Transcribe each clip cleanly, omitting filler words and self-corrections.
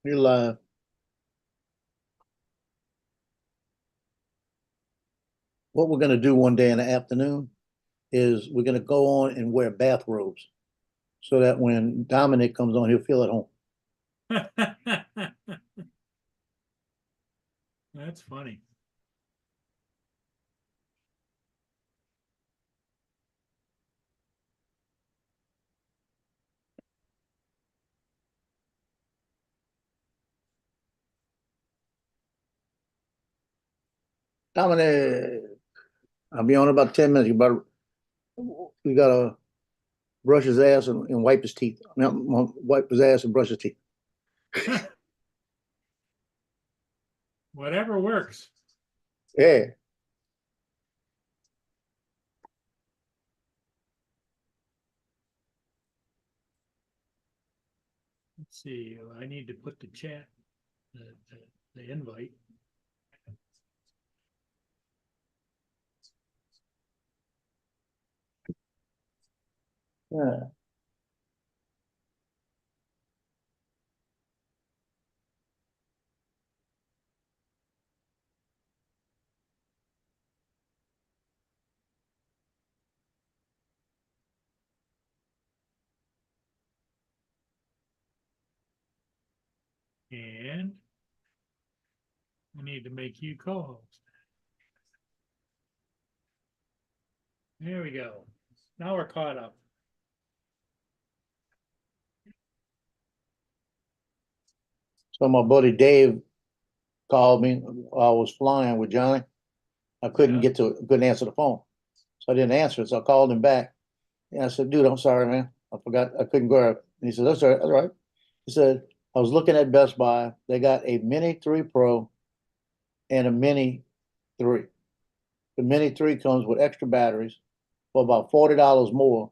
You're live. What we're gonna do one day in the afternoon is we're gonna go on and wear bathrobes so that when Dominic comes on, he'll feel at home. That's funny. Dominic, I'll be on in about 10 minutes. You gotta brush his ass and wipe his teeth. No, wipe his ass and brush his teeth. Whatever works. Yeah. Let's see. I need to put the chat, the invite. Yeah. And I need to make you co-host. There we go. Now we're caught up. So my buddy Dave called me while I was flying with Johnny. I couldn't answer the phone. So I didn't answer it. So I called him back. And I said, dude, I'm sorry, man. I forgot I couldn't grab it. And he said, that's all right, that's all right. He said, I was looking at Best Buy. They got a Mini 3 Pro and a Mini 3. The Mini 3 comes with extra batteries for about $40 more,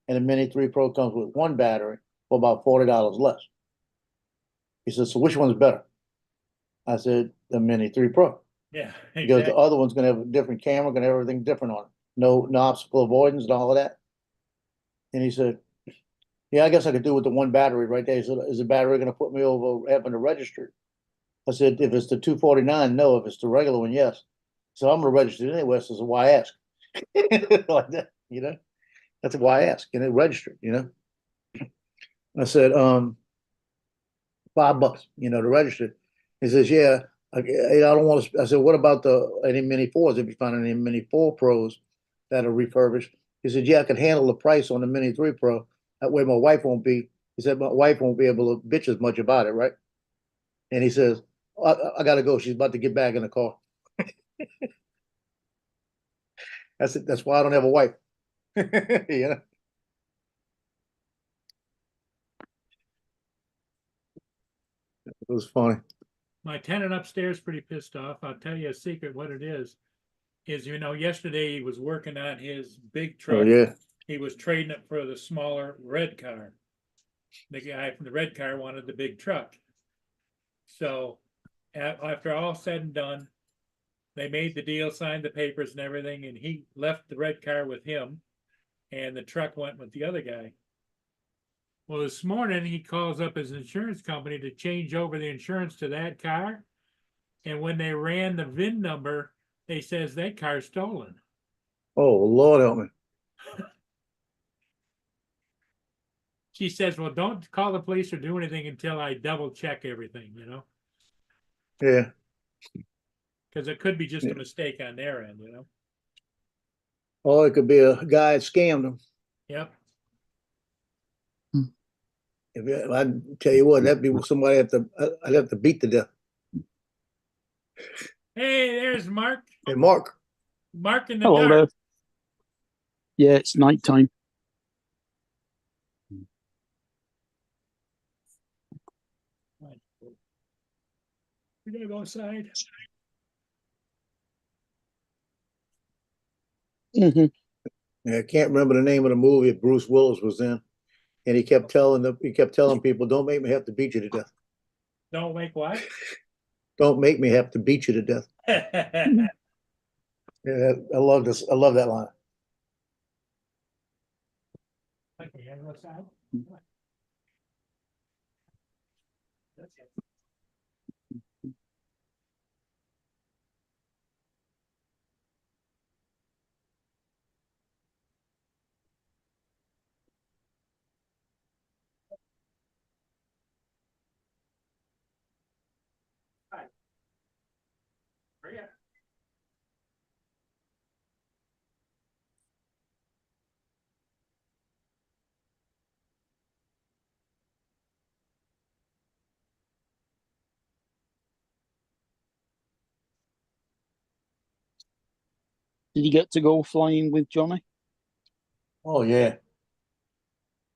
and the Mini 3 Pro comes with one battery for about $40 less. He said, so which one's better? I said, the Mini 3 Pro. Yeah, Because exactly. the other one's gonna have a different camera, gonna have everything different on it. No obstacle avoidance and all of that. And he said, yeah, I guess I could do with the one battery right there. He said, is the battery gonna put me over having to register? I said, if it's the 249, no. If it's the regular one, yes. So I'm gonna register it anyway. So why ask? Like that, you know? That's why I ask. And it registered, you know? I said, $5, to register. He says, yeah, I don't want to. I said, what about any Mini 4s? If you find any Mini 4 Pros that are refurbished? He said, yeah, I can handle the price on the Mini 3 Pro. That way my wife won't be, he said, my wife won't be able to bitch as much about it, right? And he says, I got to go. She's about to get back in the car. That's it. That's why I don't have a wife. Yeah. It was funny. My tenant upstairs pretty pissed off. I'll tell you a secret what it is yesterday he was working on his big Oh, truck. yeah. He was trading it for the smaller red car. The guy from the red car wanted the big truck. So after all said and done, they made the deal, signed the papers and everything, and he left the red car with him, and the truck went with the other guy. Well, this morning he calls up his insurance company to change over the insurance to that car, and when they ran the VIN number, they says that car's stolen. Oh, Lord help me. She says, well, don't call the police or do anything until I double check everything, Yeah. because it could be just Yeah. a mistake on their end, Or it could be a guy that scammed them. Yep. If I tell you what, that'd be somebody I'd have to beat to death. Hey, there's Mark. Hey, Mark. Mark in the Hello there. dark. Yeah, it's nighttime. We're gonna go outside. Mm-hmm. Yeah, I can't remember the name of the movie Bruce Willis was in, and he kept telling people, "Don't make me have to beat you to death. Don't make what? Don't make me have to beat you to death." Yeah, I love this. I love that line. Okay, go outside. That's it. Did you get to go flying with Johnny? Oh, yeah.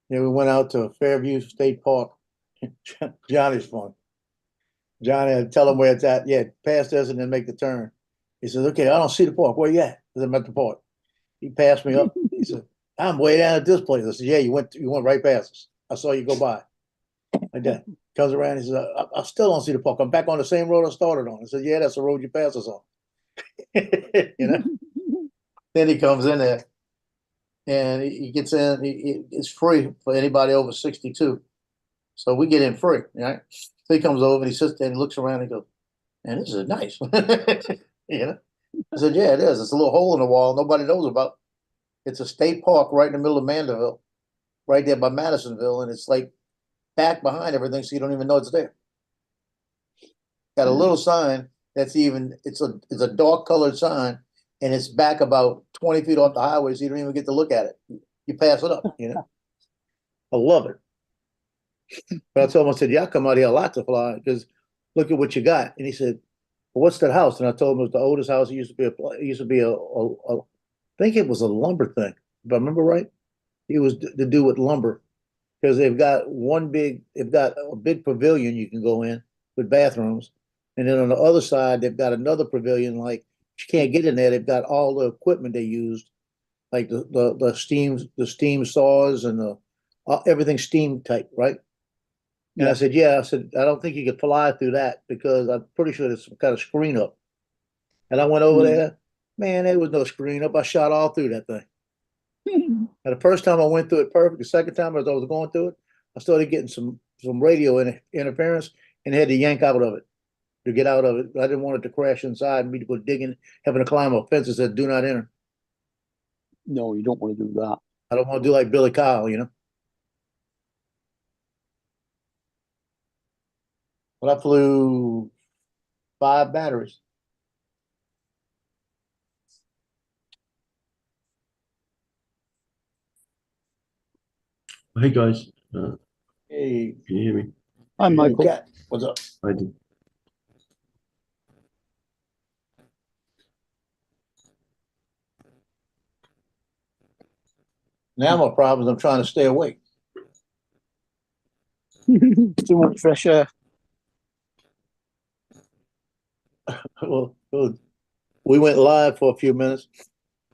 Yeah, we went out to Fairview State Park. Johnny's fun. Johnny, I tell him where it's at. Yeah, past this and then make the turn. He says, okay, I don't see the park. Where you at? I said, I'm at the park. He passed me up. He said, I'm way down at this place. I said, yeah, you went right past us. I saw you go by. Like that. Comes around, he says, I still don't see the park. I'm back on the same road I started on. I said, yeah, that's the road you passed us on. You know? Then he comes in there and he gets in. It's free for anybody over 62. So we get in free, right? So he comes over and he sits there and he looks around and he goes, man, this is nice. You know? I said, yeah, it is. It's a little hole in the wall nobody knows about. It's a state park right in the middle of Mandeville, right there by Madisonville, and it's like back behind everything, so you don't even know it's there. Got a little sign that's it's a dark colored sign, and it's back about 20 feet off the highway, so you don't even get to look at it. You pass it up, you know. I love it. But I told him, I said, yeah, I come out here a lot to fly because look at what you got. And he said, well, what's that house? And I told him it was the oldest house. It used to be I think it was a lumber thing, if I remember right. It was to do with lumber because they've got a big pavilion you can go in with bathrooms. And then on the other side, they've got another pavilion, like you can't get in there. They've got all the equipment they used, like the steam saws and everything steam type, right? And I said, yeah, I don't think you could fly through that because I'm pretty sure there's some kind of screen up. And I went over there, man, there was no screen up. I shot all through that thing. And the first time I went through it perfect. The second time as I was going through it, I started getting some radio interference and had to yank out of it to get out of it. I didn't want it to crash inside and me to go digging, having to climb a fence that said do not enter. No, you don't want to do that. I don't want to do like Billy Kyle, you know. But I flew 5 batteries. Hey guys, Hey, can you hear me? Hi, Michael. Cat, what's up? I do. Now my problem is I'm trying to stay awake. Too much fresh air. Well, we went live for a few minutes,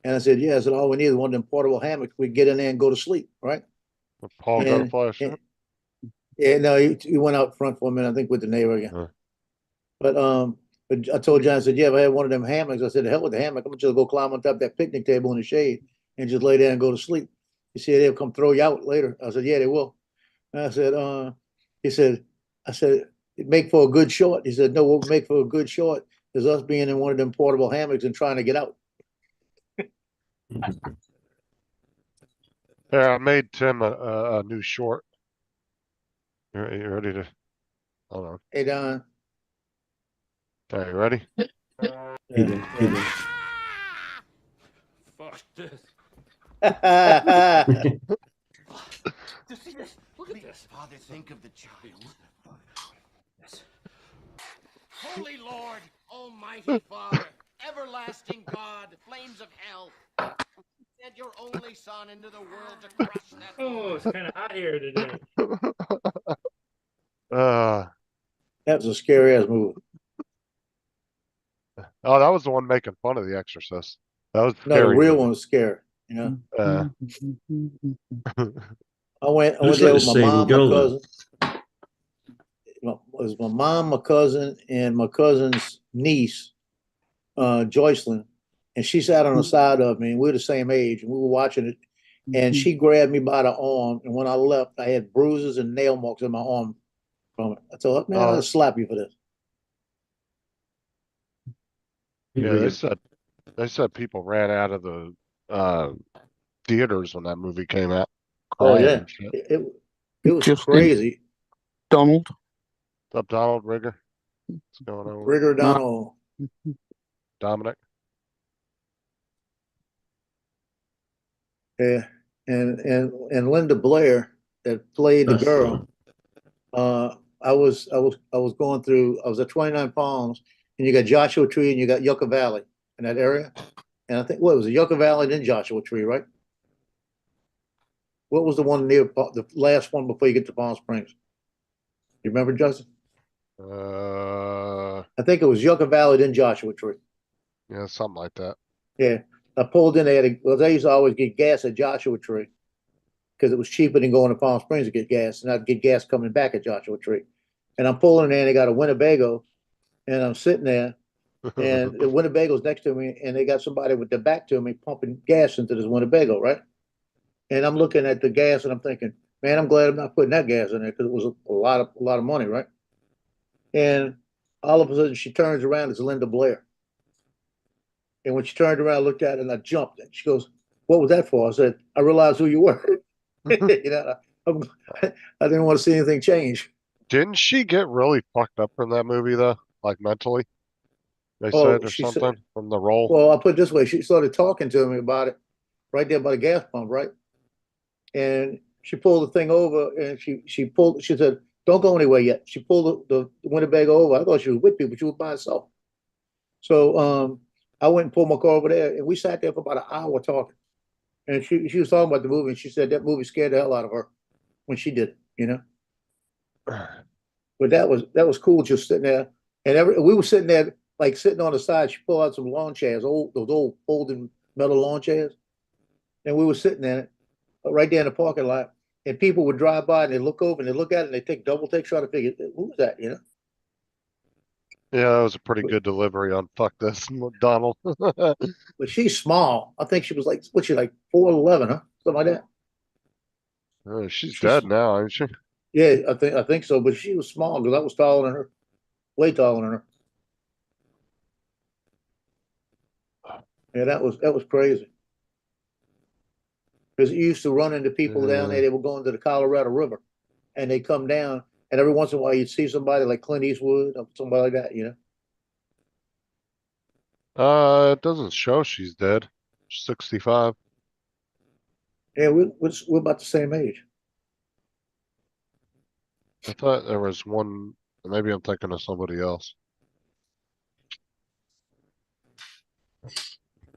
and I said, "Yeah." I said, "All we need is one of them portable hammocks. We get in there and go to sleep, right?" Paul got a And- flash. and- Yeah, no, he went out front for a minute. I think with the neighbor again. Huh. But I told John, I said, "Yeah, if I had one of them hammocks," I said, "The hell with the hammock. I'm just go climb on top of that picnic table in the shade and just lay there and go to sleep." He said, "They'll come throw you out later." I said, "Yeah, they will." And I said, he said, I said, "It make for a good short." He said, "No, what would make for a good short is us being in one of them portable hammocks and trying to get out." Yeah, I made Tim a new short. You ready to? Hold on. Hey, Don. Okay, you ready? Hey there. Fuck this. That's See this? Look at this. Father, think of the child. Holy Lord, Almighty Father, everlasting God, flames of hell, send your only Son into the world to crush that. Oh, it's kind of hot here today. a scary ass movie. Oh, that was the one making fun of The Exorcist. That was No, the scary real movie. one was scary. You know, Mm-hmm. I went Looks there like with the my same mom, girl, my though. cousin. It was my mom, my cousin, and my cousin's niece, Joycelyn, and she sat on the side of me, and we were the same age, and we were watching it. And she grabbed me by the arm, and when I left, I had bruises and nail marks in my arm from it. I told her, "Man, Oh. I'll slap you for this." Yeah, they said people ran out of the theaters when that movie came out, Oh, crying yeah. and shit. It was Justin. crazy. Donald. What's up, Donald Rigger? What's going on, Rigger No. Donald. Dominic? Yeah. And Linda Blair that played the That's the girl. one. I was going through, I was at 29 Palms, and you got Joshua Tree and you got Yucca Valley in that area. And I think, what was it, Yucca Valley, then Joshua Tree, right? What was the one near, the last one before you get to Palm Springs? You remember, Justin? I think it was Yucca Valley, then Joshua Tree. Yeah, something like that. Yeah. I pulled in there, well, they used to always get gas at Joshua Tree because it was cheaper than going to Palm Springs to get gas, and I'd get gas coming back at Joshua Tree. And I'm pulling in there, and they got a Winnebago, and I'm sitting there, and the Winnebago's next to me, and they got somebody with their back to me pumping gas into this Winnebago, right? And I'm looking at the gas, and I'm thinking, man, I'm glad I'm not putting that gas in there because it was a lot of money, right? And all of a sudden, she turns around, it's Linda Blair. And when she turned around, I looked at it, and I jumped. And she goes, "What was that for?" I said, "I realized who you were." You know, I didn't want to see anything change. Didn't she get really fucked up from that movie though? Like mentally? They Oh, said or she something said, from the role. well, I'll put it this way. She started talking to me about it right there by the gas pump, right? And she pulled the thing over and she said, "Don't go anywhere yet." She pulled the Winnebago over. I thought she was with me, but she was by herself. So I went and pulled my car over there and we sat there for about an hour talking. And she was talking about the movie and she said that movie scared the hell out of her when she did it, you know. But that was cool just sitting there. And we were sitting there, like sitting on the side. She pulled out some lawn chairs, those old folding metal lawn chairs. And we were sitting in it right there in the parking lot. And people would drive by and they look over and they look at it and they take double takes trying to figure who's that, you know? Yeah, that was a pretty good delivery on fuck this, Donald. But she's small. I think she was like, what's she like 4'11", huh? Something like that. She's dead now, ain't she? Yeah, I think so. But she was small because I was taller than her, way taller than her. Yeah, that was crazy. Because you used to run into people down there. They were going to the Colorado River, and they come down, and every once in a while you'd see somebody like Clint Eastwood or somebody like that, you know. It doesn't show she's dead. She's 65. Yeah, we're about the same age. I thought there was one. Maybe I'm thinking of somebody else.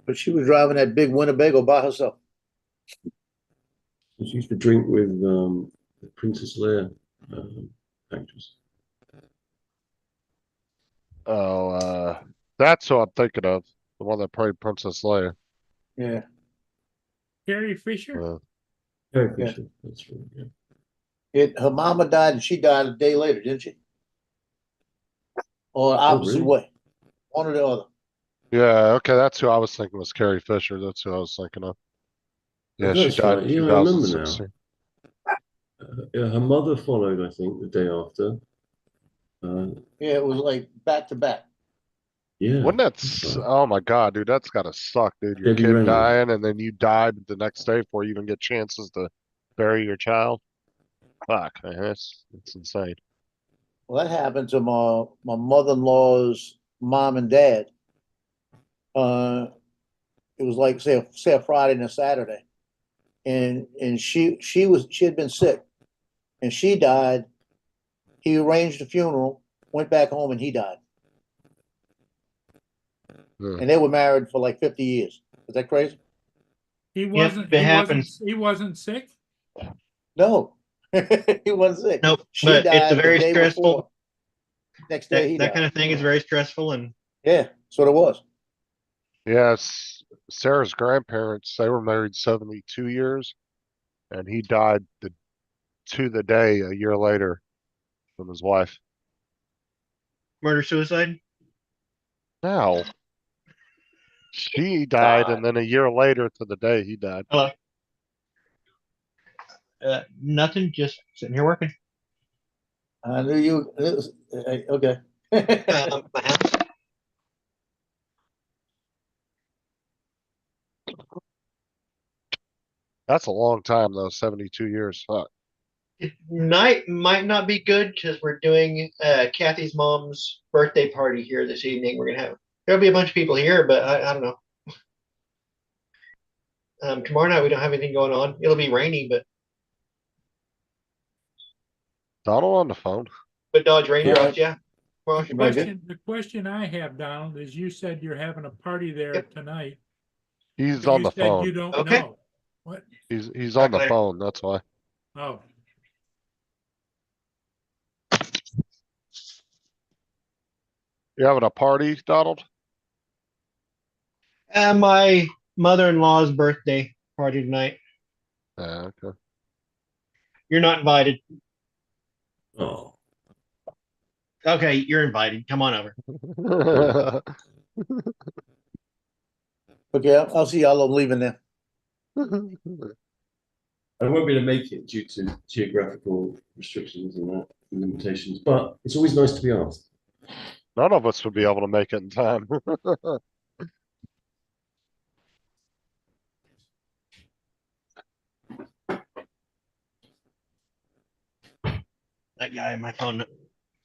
But she was driving that big Winnebago by herself. She used to drink with the Princess Leia actress. Oh, that's who I'm thinking of. The one that played Princess Leia. Yeah. Carrie Fisher? Carrie Yeah. Fisher. That's right. Yeah. Her mama died and she died a day later, didn't she? Or opposite really? way. One or the other. Yeah, okay, that's who I was thinking was Carrie Fisher. That's who I was thinking of. Yeah, she That's died right. in Yeah, I remember now. 2016. Yeah, her mother followed, I think, the day after. Yeah, it was like back to back. Yeah. Wouldn't that, that's right. oh my God, dude, that's gotta suck, dude. Your Debbie kid Reynolds. dying and then you died the next day before you even get chances to bury your child. Fuck, man, that's insane. Well, that happened to my mother-in-law's mom and dad. It was like say a Friday and a Saturday, and she had been sick, and she died. He arranged the funeral, went back home, and he died. Yeah. And they were married for like 50 years. Is that crazy? He wasn't sick? No, he wasn't sick. Nope. She But it's a died the very day stressful. before. Next day he That died. kind of thing is very stressful, and Yeah, that's what it was. Yes, Sarah's grandparents, they were married 72 years, and he died to the day a year later from his wife. murder suicide. No, she died, and then a year later to the day he died. Hello. Nothing. Just sitting here working. I knew you. Okay. My house. That's a long time though, 72 years. Fuck. Night might not be good because we're doing Kathy's mom's birthday party here this evening. There'll be a bunch of people here, but I don't know. Tomorrow night we don't have anything going on. It'll be rainy, Donald on the phone. but dodge raindrops, yeah. Tomorrow should be good. The question I have, Donald, is you said you're having a party there Yep. tonight. He's but on you the said You phone. don't Okay. know. What? He's on the later. phone, that's why. Oh, You having a party, Donald? My mother-in-law's birthday party tonight. Yeah, okay. You're not invited. Oh, Okay, you're invited. Come on over. Okay, I'll see y'all. I'm leaving then. I won't be able to make it due to geographical restrictions and that and limitations, but it's always nice to be asked. None of us would be able to make it in time. That guy on my phone,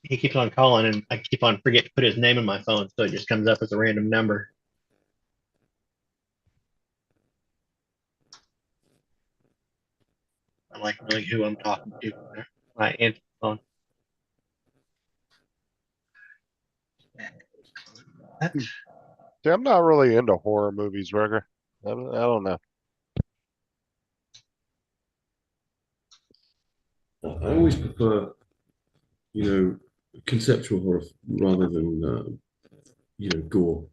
he keeps on calling, and I keep on forgetting to put his name in my phone, so it just comes up as a random number. I like knowing who I'm talking to. My answer phone. See, I'm not really into horror movies, Rigger. I don't know. I always prefer, conceptual horror rather than, gore.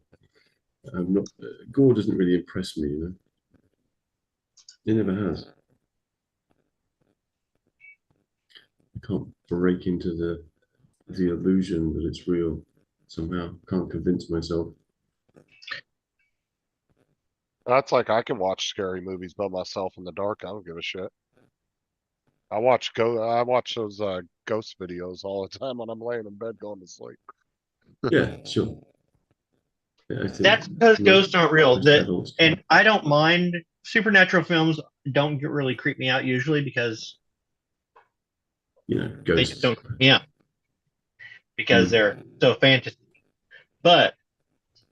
I'm not, gore doesn't really impress me, It never has. I can't break into the illusion that it's real somehow. Can't convince myself. That's like I can watch scary movies by myself in the dark. I don't give a shit. I watch those ghost videos all the time when I'm laying in bed going to sleep. Yeah, sure. Yeah, I think That's because most- ghosts aren't real. most That, adults and I don't mind supernatural films. Don't really creep me out usually because they ghosts. just don't creep me out because Mm. they're so fantasy. But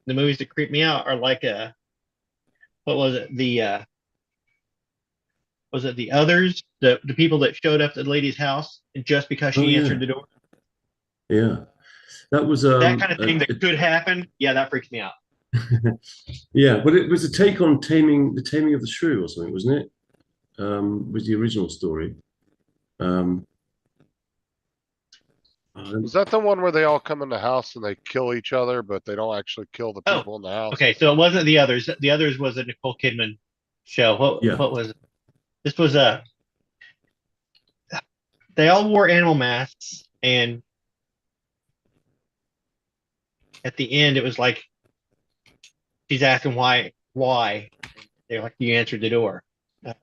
the movies that creep me out are like what was it? Was it The Others? The people that showed up at the lady's house just because she Oh, yeah. answered the door. Yeah, that was That kind of thing that could happen. Yeah, that freaks me out. yeah, but it was a take on the Taming of the Shrew or something, wasn't it? Was the original story. Is that the one where they all come in the house and they kill each other, but they don't actually kill the Oh, people in the house? Okay, so it wasn't The Others. The Others was a Nicole Kidman show. Yeah. What was it? This was they all wore animal masks, and at the end it was like she's asking why. They're like, you answered the door. Yeah.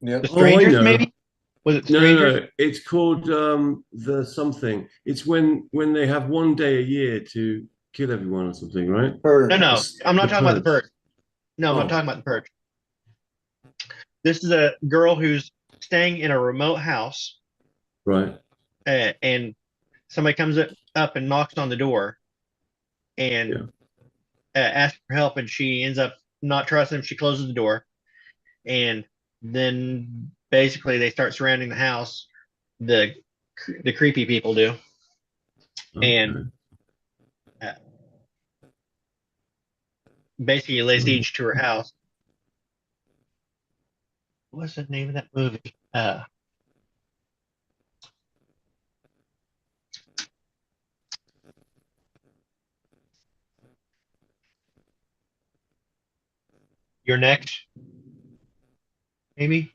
The Oh, I Strangers, know. maybe? Was it No, Strangers? no, it's called the something. It's when they have one day a year to kill everyone or something, right? No, I'm not talking about The Purge. Purge. No, I'm Oh. not talking about The Purge. This is a girl who's staying in a remote house, Right. and somebody comes up and knocks on the door, and asks for help, and she ends up not trusting him. She closes the door, and then basically they start surrounding the house. The creepy people do, and basically lay siege to her house. What's the name of that movie? You're Next, maybe.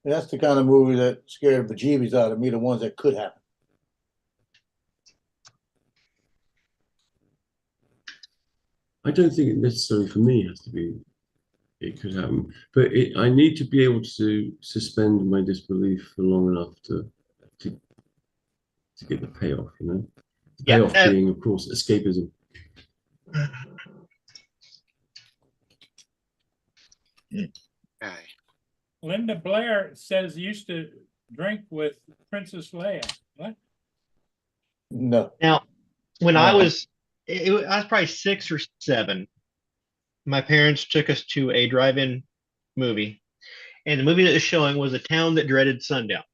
That's the kind of movie that scared the bejeebies out of me, the ones that could happen. I don't think it necessarily for me has to be. It could happen, but I need to be able to suspend my disbelief for long enough to get the payoff. The Yeah, payoff being, of course, escapism. Okay. Linda Blair says used to drink with Princess Leia. What? No. Now, when I Oh. was, I was probably 6 or 7. My parents took us to a drive-in movie, and the movie that was showing was A Town That Dreaded Sundown.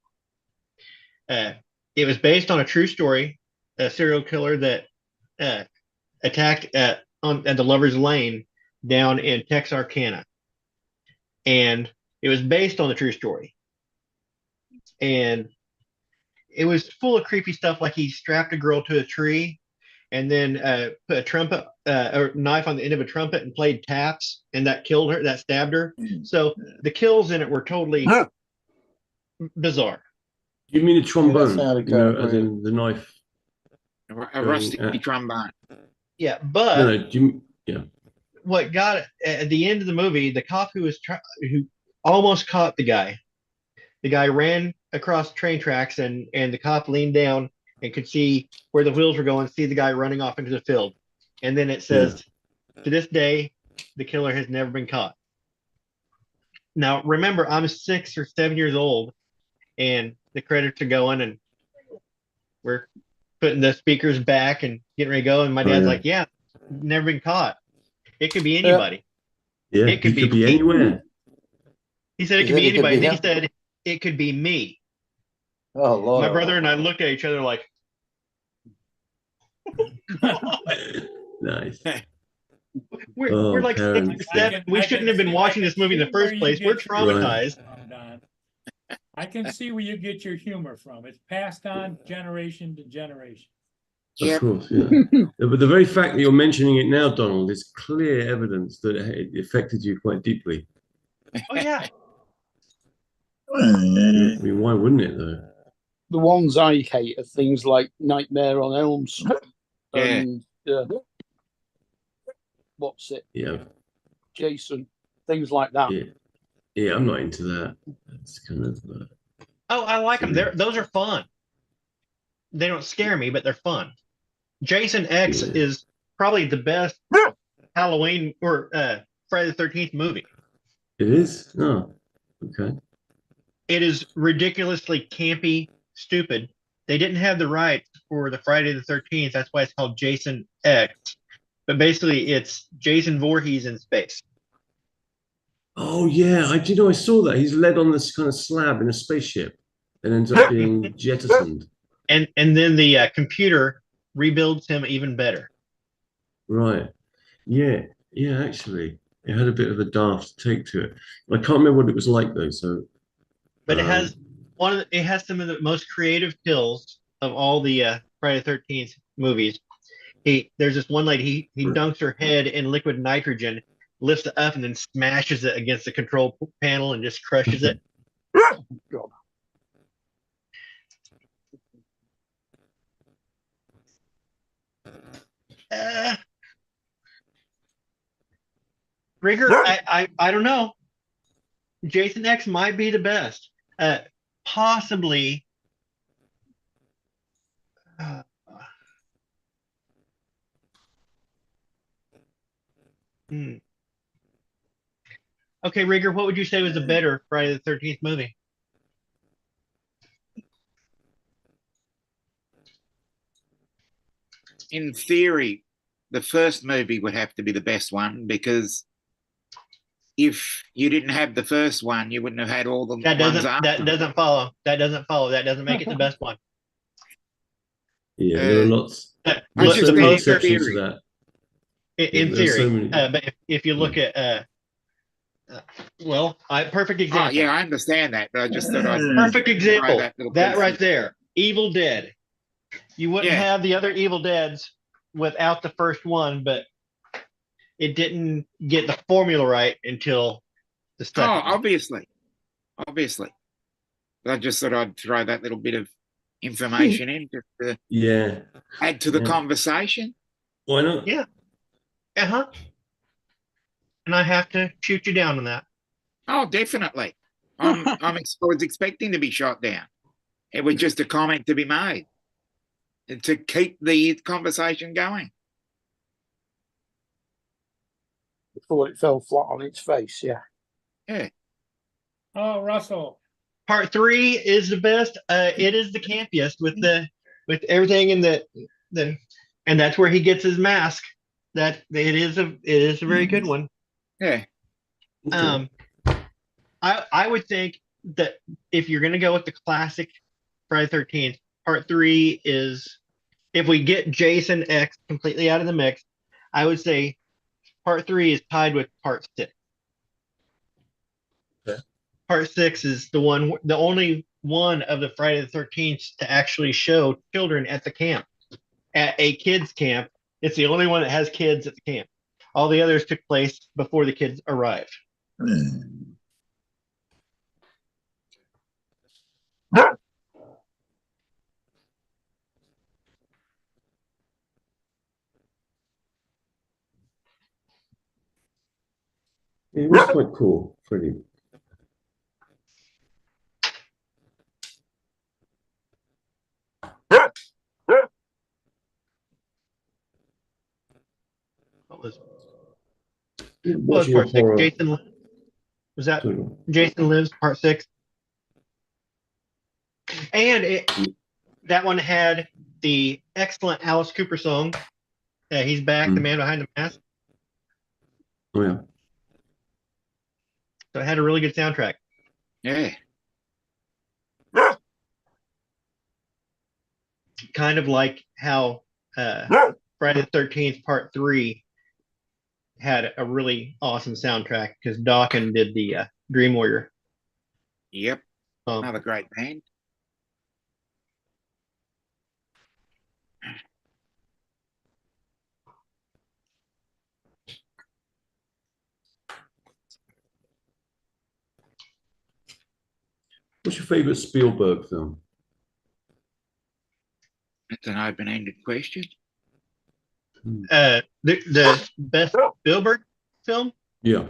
It was based on a true story, a serial killer that attacked at the Lover's Lane down in Texarkana, and it was based on the true story. And it was full of creepy stuff, like he strapped a girl to a tree and then put a trumpet or knife on the end of a trumpet and played taps, and that killed her, that stabbed her. So the kills in it were totally bizarre. You mean a trombone? sounded You know, kinda as in the knife. A rusty trombone. Yeah, but No, no. Yeah. what got it at the end of the movie, the cop who almost caught the guy ran across the train tracks, and the cop leaned down and could see where the wheels were going, see the guy running off into the field. And then it says, to this day, the killer has never been caught. Now, remember, I'm 6 or 7 years old, and the credits are going, and we're putting the speakers back and getting ready to go. And my dad's like, yeah, never been caught. It could be anybody. Yeah. It could he could be be me. anywhere. He said it He could said be it could anybody. be Then he him? said it could be me. Oh, Lord. My brother and I looked at each other like, Nice. we're Oh, like 6 or parents. 7. We shouldn't have been watching this movie in the first place. We're traumatized. Don. I can see where you get your humor from. It's passed on generation to generation. Of Yep. course, yeah. But the very fact that you're mentioning it now, Donald, is clear evidence that it affected you quite deeply. Oh yeah. I mean, why wouldn't it, though? The ones I hate are things like Nightmare on Elm Street Yeah. and what's it, Yeah, Jason, things like that. yeah, yeah. I'm not into that. It's kind of Oh, I like them. Those are fun. They don't scare me, but they're fun. Jason X Yeah. is probably the best Halloween or Friday the 13th movie. it is. Oh, okay. It is ridiculously campy, stupid. They didn't have the rights for the Friday the 13th. That's why it's called Jason X. But basically, it's Jason Voorhees in space. Oh yeah, I saw that. He's led on this kind of slab in a spaceship and ends up being jettisoned. And then the computer rebuilds him even better. Right. Yeah. Yeah. Actually, it had a bit of a daft take to it. I can't remember what it was like though. So, But it has it has some of the most creative kills of all the Friday the 13th movies. There's this one lady, he dunks her head in liquid nitrogen, lifts it up, and then smashes it against the control panel and just crushes it. God. Rigger, I don't know. Jason X might be the best. Possibly. Okay, Rigger, what would you say was the better Friday the 13th movie? In theory, the first movie would have to be the best one, because if you didn't have the first one, you wouldn't have had all the That ones doesn't after. follow. That doesn't follow. That doesn't make it the best one. yeah, there are lots. I Look, just the think poster- exceptions to theory. that. In There's so theory, many. but if you look at perfect Oh, example. yeah, I understand that, but I just thought I'd Perfect try example. that little That piece. right there, Evil Dead. You wouldn't Yeah. have the other Evil Deads without the first one, but it didn't get the formula right until the Oh, second one. obviously. But I just thought I'd throw that little bit of information in just to Yeah. add to the Yeah. conversation. Why not? Yeah. Uh-huh. And I have to shoot you down on that. Oh, definitely. I was expecting to be shot down. It was just a comment to be made and to keep the conversation going. before it fell flat on its face. Yeah. Yeah. Oh, Russell, Part 3 is the best. It is the campiest with everything in the and that's where he gets his mask. That it is a very good one. Yeah. Um, I would think that if you're gonna go with the classic Friday the 13th, Part 3 is, if we get Jason X completely out of the mix, I would say Part 3 is tied with Part 6. Okay. Part 6 is the only one of the Friday the 13th to actually show children at the camp, at a kids camp. It's the only one that has kids at the camp. All the others took place before the kids arrived. It was quite cool, Freddie. What was Watching a Part 6? horror. Was that Sorry. Jason Lives Part 6? And that one had the excellent Alice Cooper song. He's back, the man behind the mask. Oh yeah. So it had a really good soundtrack. Yeah. Kind of like how Friday the 13th Part 3 had a really awesome soundtrack because Dawkins did the Dream Warrior. Yep. Another great band. What's your favorite Spielberg film? It's an open-ended question. The best Spielberg film? Yeah.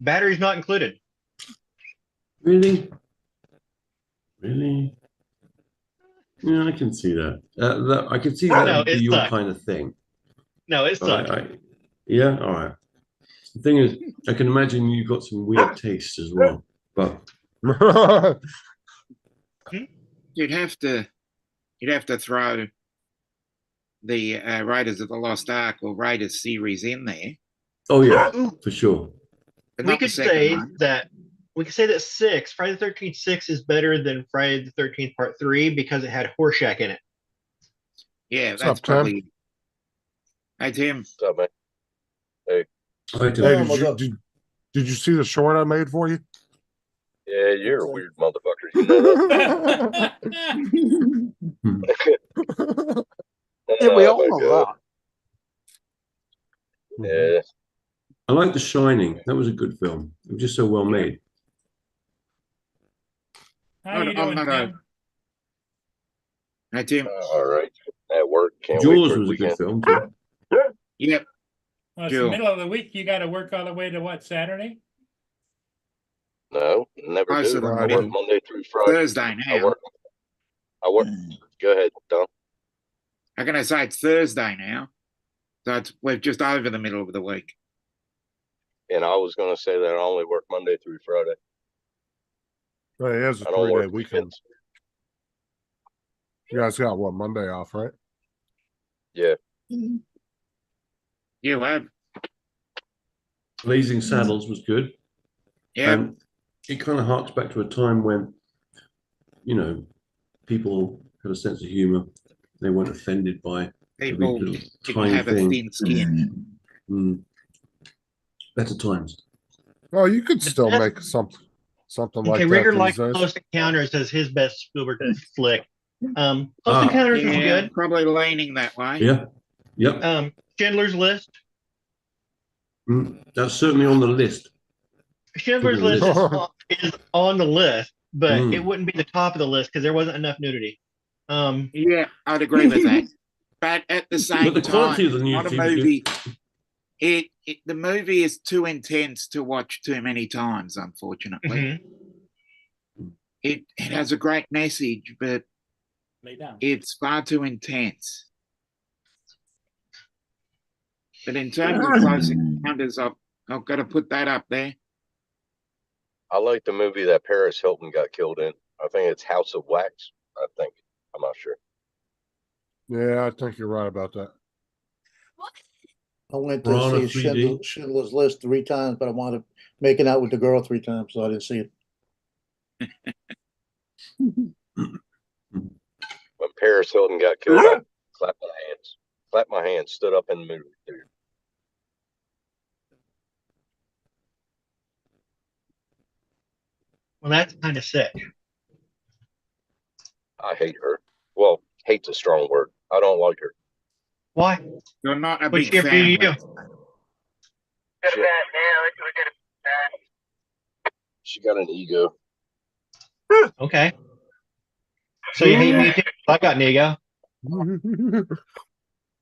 Batteries Not Included. Really? Really? Yeah, I can see that. I can see that No, would be it your sucked. kind of thing. No, it sucked. Yeah, all right. The thing is, I can imagine you've got some weird taste as well. But You'd have to throw the Raiders of the Lost Ark or Raiders series in there. oh yeah, Ooh. for sure. But We not the could second say one. that Friday the 13th 6 is better than Friday the 13th Part 3 because it had Horseshack in it. Yeah, What's that's up, Tim? probably. Hey Tim. What's up, man? Hey. I do. Hey, what's up? did you see the short I made for you? Yeah, you're a weird motherfucker. You know that? Yeah, we Oh, all my know God. that. Yeah. I like The Shining. That was a good film. It was just so well made. how you doing, not a- Tim? Hey Tim. All right. At work. Can't wait Jaws for the was a good weekend. film too. Yep. Well, it's the Joe. middle of the week. You got to work all the way to what, Saturday? No, never Oh, do. so the I work middle. Monday through Friday. Thursday I now. work. Go ahead, Don. I'm gonna say it's Thursday now. So we're just over the middle of the week. And I was going to say that I only work Monday through Friday. Hey, it is a I don't 3-day work weekend. weekends. You guys got what, Monday off, right? Yeah. You have. Blazing Saddles was good. Yeah. And it kind of harks back to a time when, you know, people had a sense of humor. They weren't offended by every People little didn't tiny have a thing. thin skin. Better times. Oh, you could The still best- make something like Okay, that Rigger these likes days. Close Encounters as his best Spielberg flick. Close Ah. Encounters is Yeah, good. probably leaning that way. Yeah. Yep. Schindler's List. That's certainly on the list. Schindler's Schindler's List is on the list, but Mm. it wouldn't be the top of the list because there wasn't enough nudity. Yeah, I'd agree with that. But at the same But the quality time, of the it's not a nudity was movie. The movie is too intense to watch too many times, unfortunately. Mhm. It has a great message, but Lay down. it's far too intense. But in terms of Close Encounters, I've got to put that up there. I like the movie that Paris Hilton got killed in. I think it's House of Wax. I think. I'm not sure. Yeah, I think you're right about that. I went to Piranha see 3D. Schindler's List 3 times, but I wound up making out with the girl 3 times, so I didn't see it. When Paris Hilton got killed, I clapped my hands. Clapped my hands. Stood up in the movie theater. Well, that's kind of sick. I hate her. Well, hate's a strong word. I don't like her. Why? You're not a What'd big she ever do fan. to you? She, she got an ego. Okay. So you hate me too? I got an ego.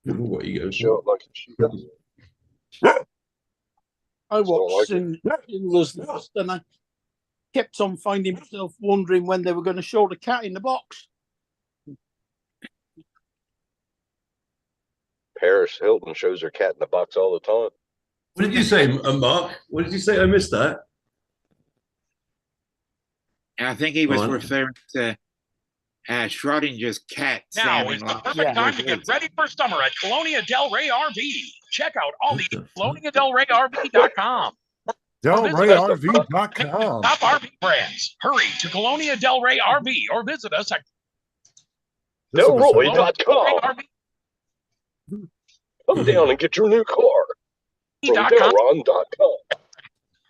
What you go Show it like she got. I Just don't watched like Schindler's List and I kept on finding myself wondering when they were going to show the cat in the box. Paris Hilton shows her cat in the box all the time. What did you say, Mark? What did you say? I missed that. I think he was Go on. referring to Schrodinger's cat Now sounding is the like. perfect time to get ready for summer at Colonia Del Rey RV. Check out all the ColoniaDelReyRV.com. DelReyRV.com. Top RV brands. Hurry to Colonia Del Rey RV or visit us at DelRoy.com. Come down and get your new car from Delron.com.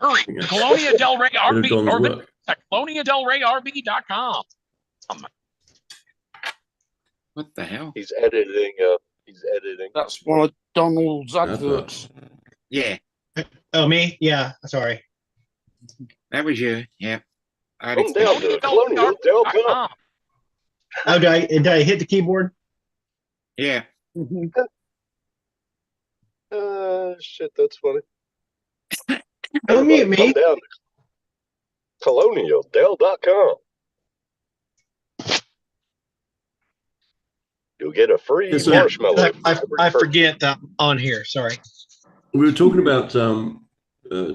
Hurry to Colonia Del Rey Bit of RV Don's or visit work. us at ColoniaDelReyRV.com. What the hell? He's editing. He's editing. That's one of Donald's adverts. Yeah, Oh, me? Yeah. Sorry. that was you. Yeah. I'd Come down expect- to Colonial.com. Oh, did I hit the keyboard? Yeah. Shit, that's funny. Don't mute me. Come down to ColonialDel.com. You'll get a free Yes, sir. marshmallow. I forget that I'm on here. Sorry. We were talking about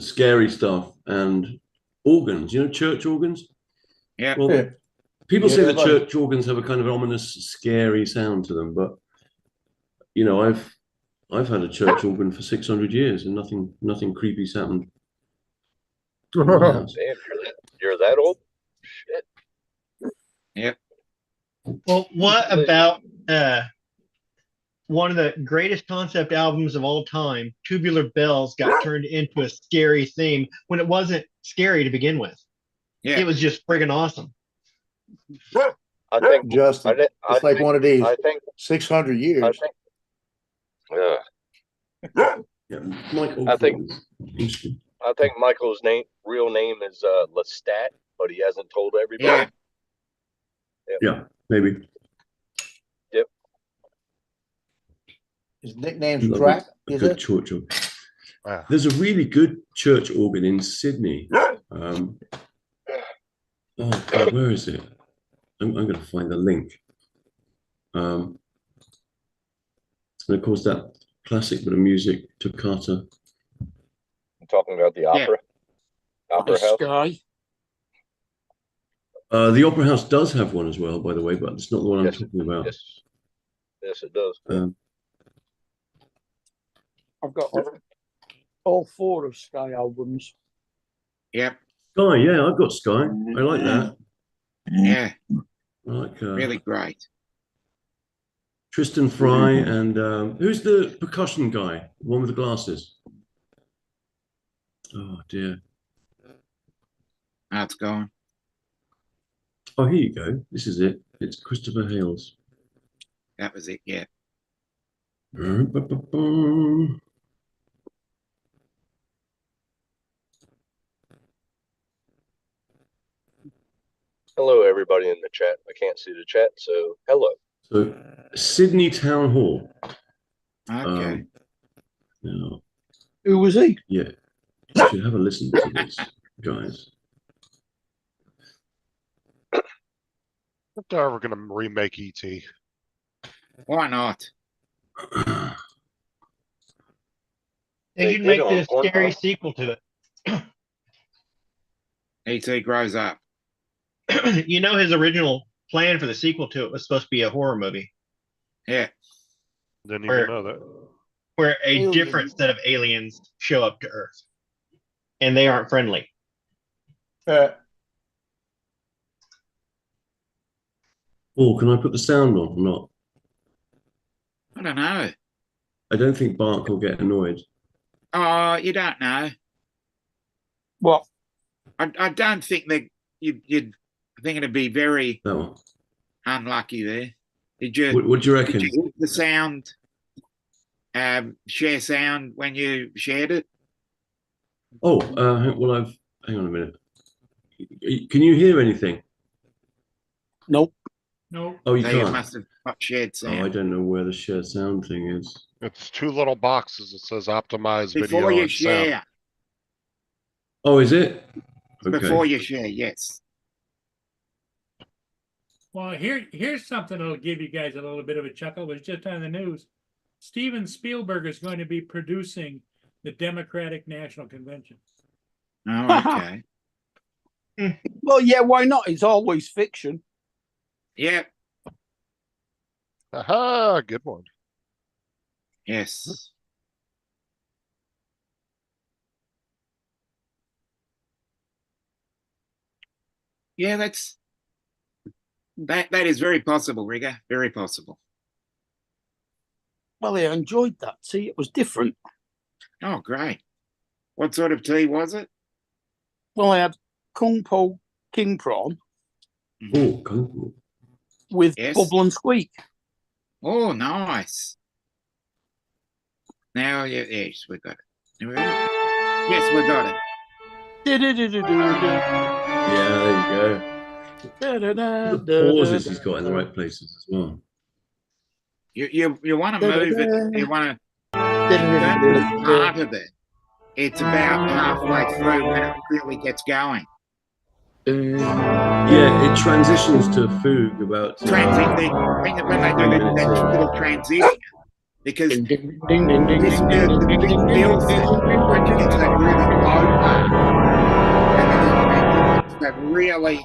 scary stuff and organs. You know, church organs. Yeah. Well, Yeah. people say Yeah, that but- church organs have a kind of ominous, scary sound to them, but you know, I've had a church organ for 600 years and nothing creepy's happened. in my house. Damn, you're that old? Shit. Well, what about one of the greatest concept albums of all time, Tubular Bells, got turned into a scary theme when it wasn't scary to begin with. Yeah. It was just friggin' awesome. I think. Justin, I it's like think, one of these I think. 600 I years. think. Yeah, Michael. I think- Interesting. I think Michael's real name is Lestat, but he hasn't told everybody. Yeah. Yeah, maybe. His nickname's Love Crack, a is good it? church organ. Ah. There's a really good church organ in Sydney. Oh God, where is it? I'm going to find the link. And of course, that classic bit of music, Toccata. I'm talking about the opera. Opera house. Sky. The Opera House does have one as well, by the way, but it's not the one I'm Yes, talking about. Yes. Yes, it does. I've got all 4 of Sky albums. Yep. Sky, yeah, I've got Sky. I like that. Yeah. I like Really great. Tristan Fry and who's the percussion guy? The one with the glasses. Oh dear. How it's going. Oh, here you go. This is it. It's Christopher Hales. That was it. Yeah. Hello, everybody in the chat. I can't see the chat, so hello. So, Sydney Town Hall. Okay. Now, Who was he? yeah, you should have a listen to this, guys. If they're ever going to remake E ET. Why not? They They should did make on this scary Pornhub. sequel to E.T. grows up. it. You know, his original plan for the sequel to it was supposed to be a horror movie Yeah. Didn't even Where- know that. where a Aliens. different set of aliens show up to Earth, and they aren't friendly. Oh, can I put the sound on or not? I don't know. I don't think Bark will get annoyed. Oh, you don't know. What? I don't think that you'd. I think it'd be very That one. unlucky there. Did you? What do you Did reckon? you hear the sound? Share sound when you shared it. Oh, well, hang on a minute. Can you hear anything? Nope. No, Oh, you So you can't. must have got shared Oh, I sound. don't know where the share sound thing is. It's two little boxes. It says optimize Before video you and sound. share. Oh, is it? Okay. Before you share, yes. well, here's something that'll give you guys a little bit of a chuckle. It was just on the news. Steven Spielberg is going to be producing the Democratic National Convention. Oh, okay. Well, yeah, why not? It's always fiction. Yeah. Aha, good one. Yes. Yeah, that is very possible, Rigger. Very possible. Well, I enjoyed that. See, it was different. Oh, great. What sort of tea was it? Well, I had Kung Po King Prawn Oh, cool. with Yes. Bubble and Squeak. Oh, nice. Now, yes, we got it. Yes, we got it. Yeah, there you go. The pauses he's got in the right places as well. You want to move it. You want to part of it. It's about halfway through when it really gets going. Yeah, it transitions to fugue about. When they do that little transition, because this the big build when you get to that really low part, and then it's that really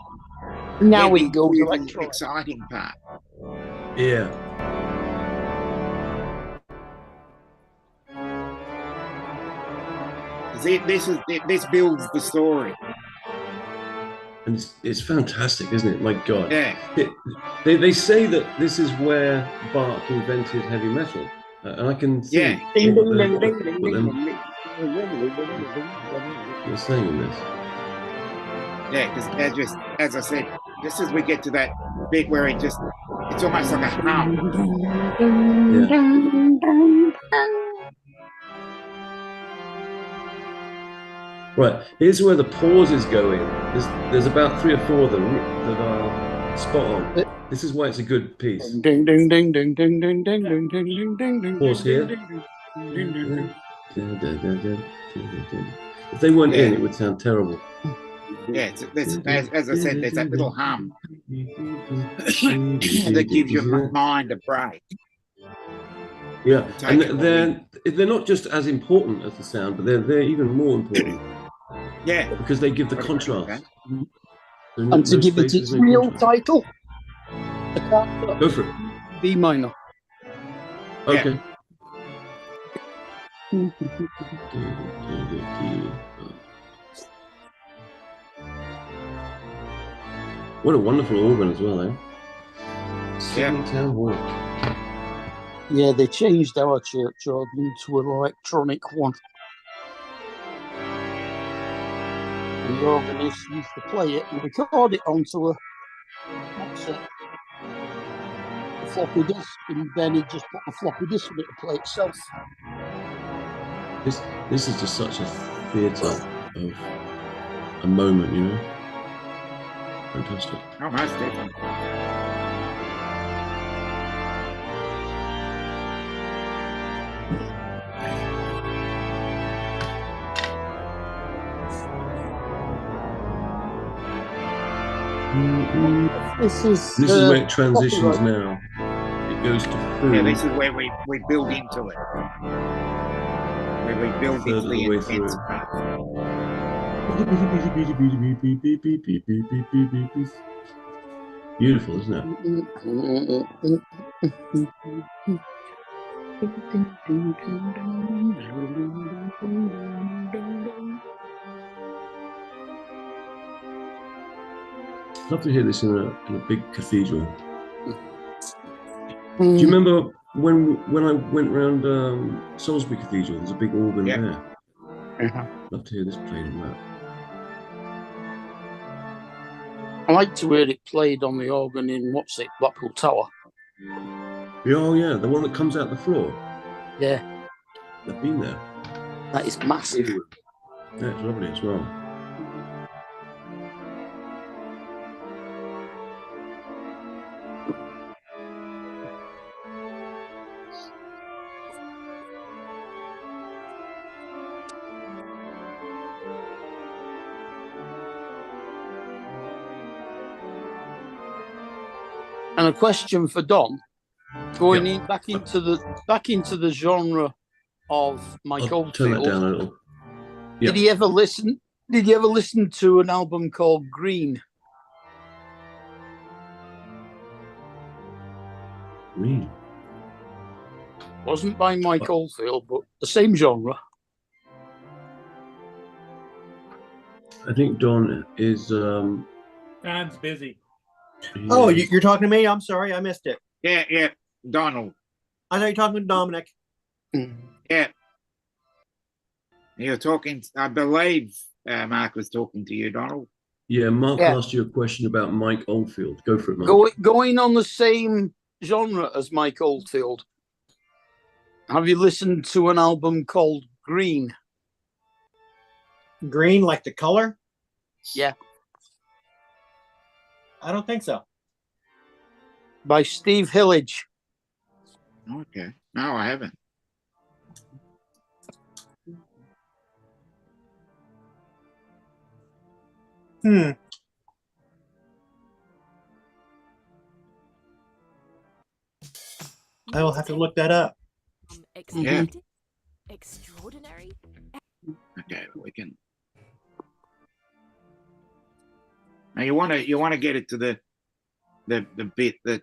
Now heavy, we go to really electronic. exciting part. Yeah. This builds the story. And it's fantastic, isn't it? My God. Yeah. They say that this is where Bach invented heavy metal. And I can see Yeah. what they're saying in this. Yeah, because as I said, just as we get to that bit where it's almost like a hum. Right, here's where the pauses go in. There's about 3 or 4 of them that are spot on. This is why it's a good piece. Ding ding ding ding ding ding ding ding ding ding ding ding. Pause here. If they weren't in, it would sound terrible. Yeah, as I said, there's that little hum that gives your mind a break. Yeah, Take and it they're not just as important as the sound, but they're even more important. Yeah, because they give the contrast. And to give it its real title, Go for it. B minor. Okay. What a wonderful organ as well, eh? Sydney Town Hall. Yeah, they changed our church organ to an electronic one. And the organist used to play it and record it onto a floppy disk, and then he just put the floppy disk in it to play itself. This is just such a theatre of a moment, you know? Fantastic. Oh, most definitely. This is where it transitions now. It goes to food. Yeah, this is where we build into it. Where we build Third into of the the way intense through. part. Beautiful, isn't it? Love to hear this in a big cathedral. Do you remember when I went round Salisbury Cathedral? There's a big organ Yeah. there. Uh-huh. Love to hear this played on that. I like to hear it played on the organ in Blackpool Tower. Yeah, oh yeah, the one that comes out the floor. Yeah, I've been there. that is massive. Yeah, it's lovely as well. And a question for Don, going in back into the genre of Mike I'll turn that down a Oldfield. little. Did you ever listen? Did you ever listen to an album called Green? Green. Wasn't by Mike Oldfield, but the same genre. I think Don is. Don's busy. Oh, you're talking to me? I'm sorry, I missed it. Yeah, Donald. I thought you were talking to Dominic. Yeah. You're talking, I believe Mark was talking to you, Donald. Yeah, Mark Yeah. asked you a question about Mike Oldfield. Go for it, Mark. Going on the same genre as Mike Oldfield. Have you listened to an album called Green? Green, like the color? Yeah. I don't think so. By Steve Hillage. Okay. No, I haven't. I will have to look that up. Yeah. Extraordinary. Okay, we can. Now you want to get it to the bit that.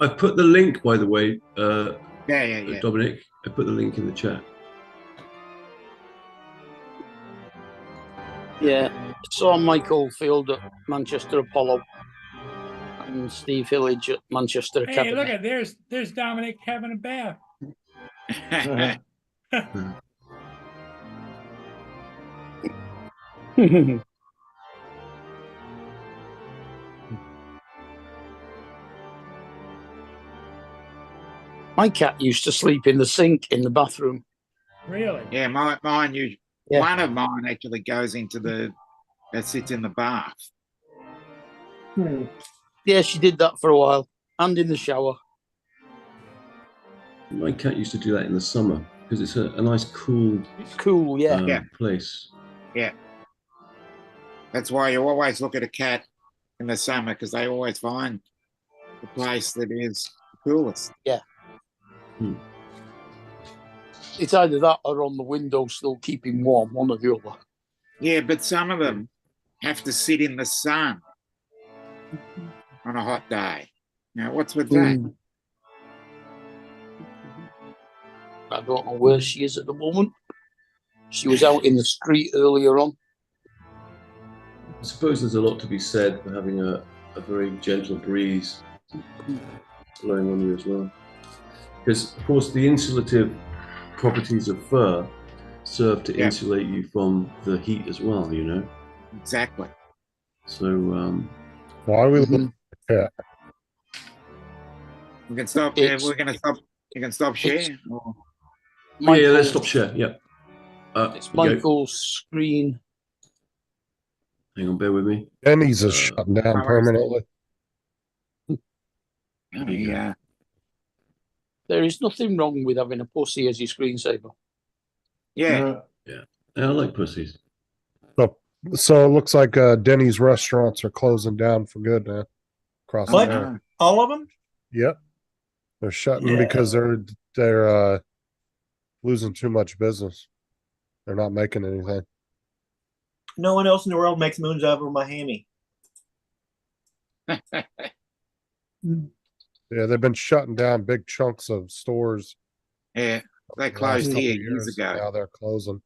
I put the link, by the way, Yeah. Dominic. I put the link in the chat. Yeah. Saw Mike Oldfield at Manchester Apollo. And Steve Hillage at Manchester Hey, Academy. look at there's Dominic having a bath. My cat used to sleep in the sink in the bathroom. Really? Yeah, mine. Yeah. One of mine actually goes into sits in the bath. Yeah, she did that for a while. And in the shower. My cat used to do that in the summer because it's a nice, cool, Cool, yeah. place. Yeah. That's why you always look at a cat in the summer because they always find the place that is the coolest. Yeah. It's either that or on the window still keeping warm, one or the other. Yeah, but some of them have to sit in the sun on a hot day. Now, what's with that? I don't know where she is at the moment. She was out in the street earlier on. I suppose there's a lot to be said for having a very gentle breeze blowing on you as well. Because, of course, the insulative properties of fur serve to insulate you from the heat as well, you know? Exactly. So, why are we looking at that? We can stop. We're going to stop. You can stop sharing. yeah, let's stop share. Yeah. It's Michael's screen. Hang on, bear with me. Denny's is shutting down permanently. Yeah. There is nothing wrong with having a pussy as your screensaver. Yeah. Yeah, I like pussies. So it looks like Denny's restaurants are closing down for good now. Across What? the area. All of them? Yep. They're shutting because they're losing too much business. They're not making anything. No one else in the world makes moons over Miami. Yeah, they've been shutting down big chunks of stores. Yeah, they the last closed couple here of years ago. Now they're closing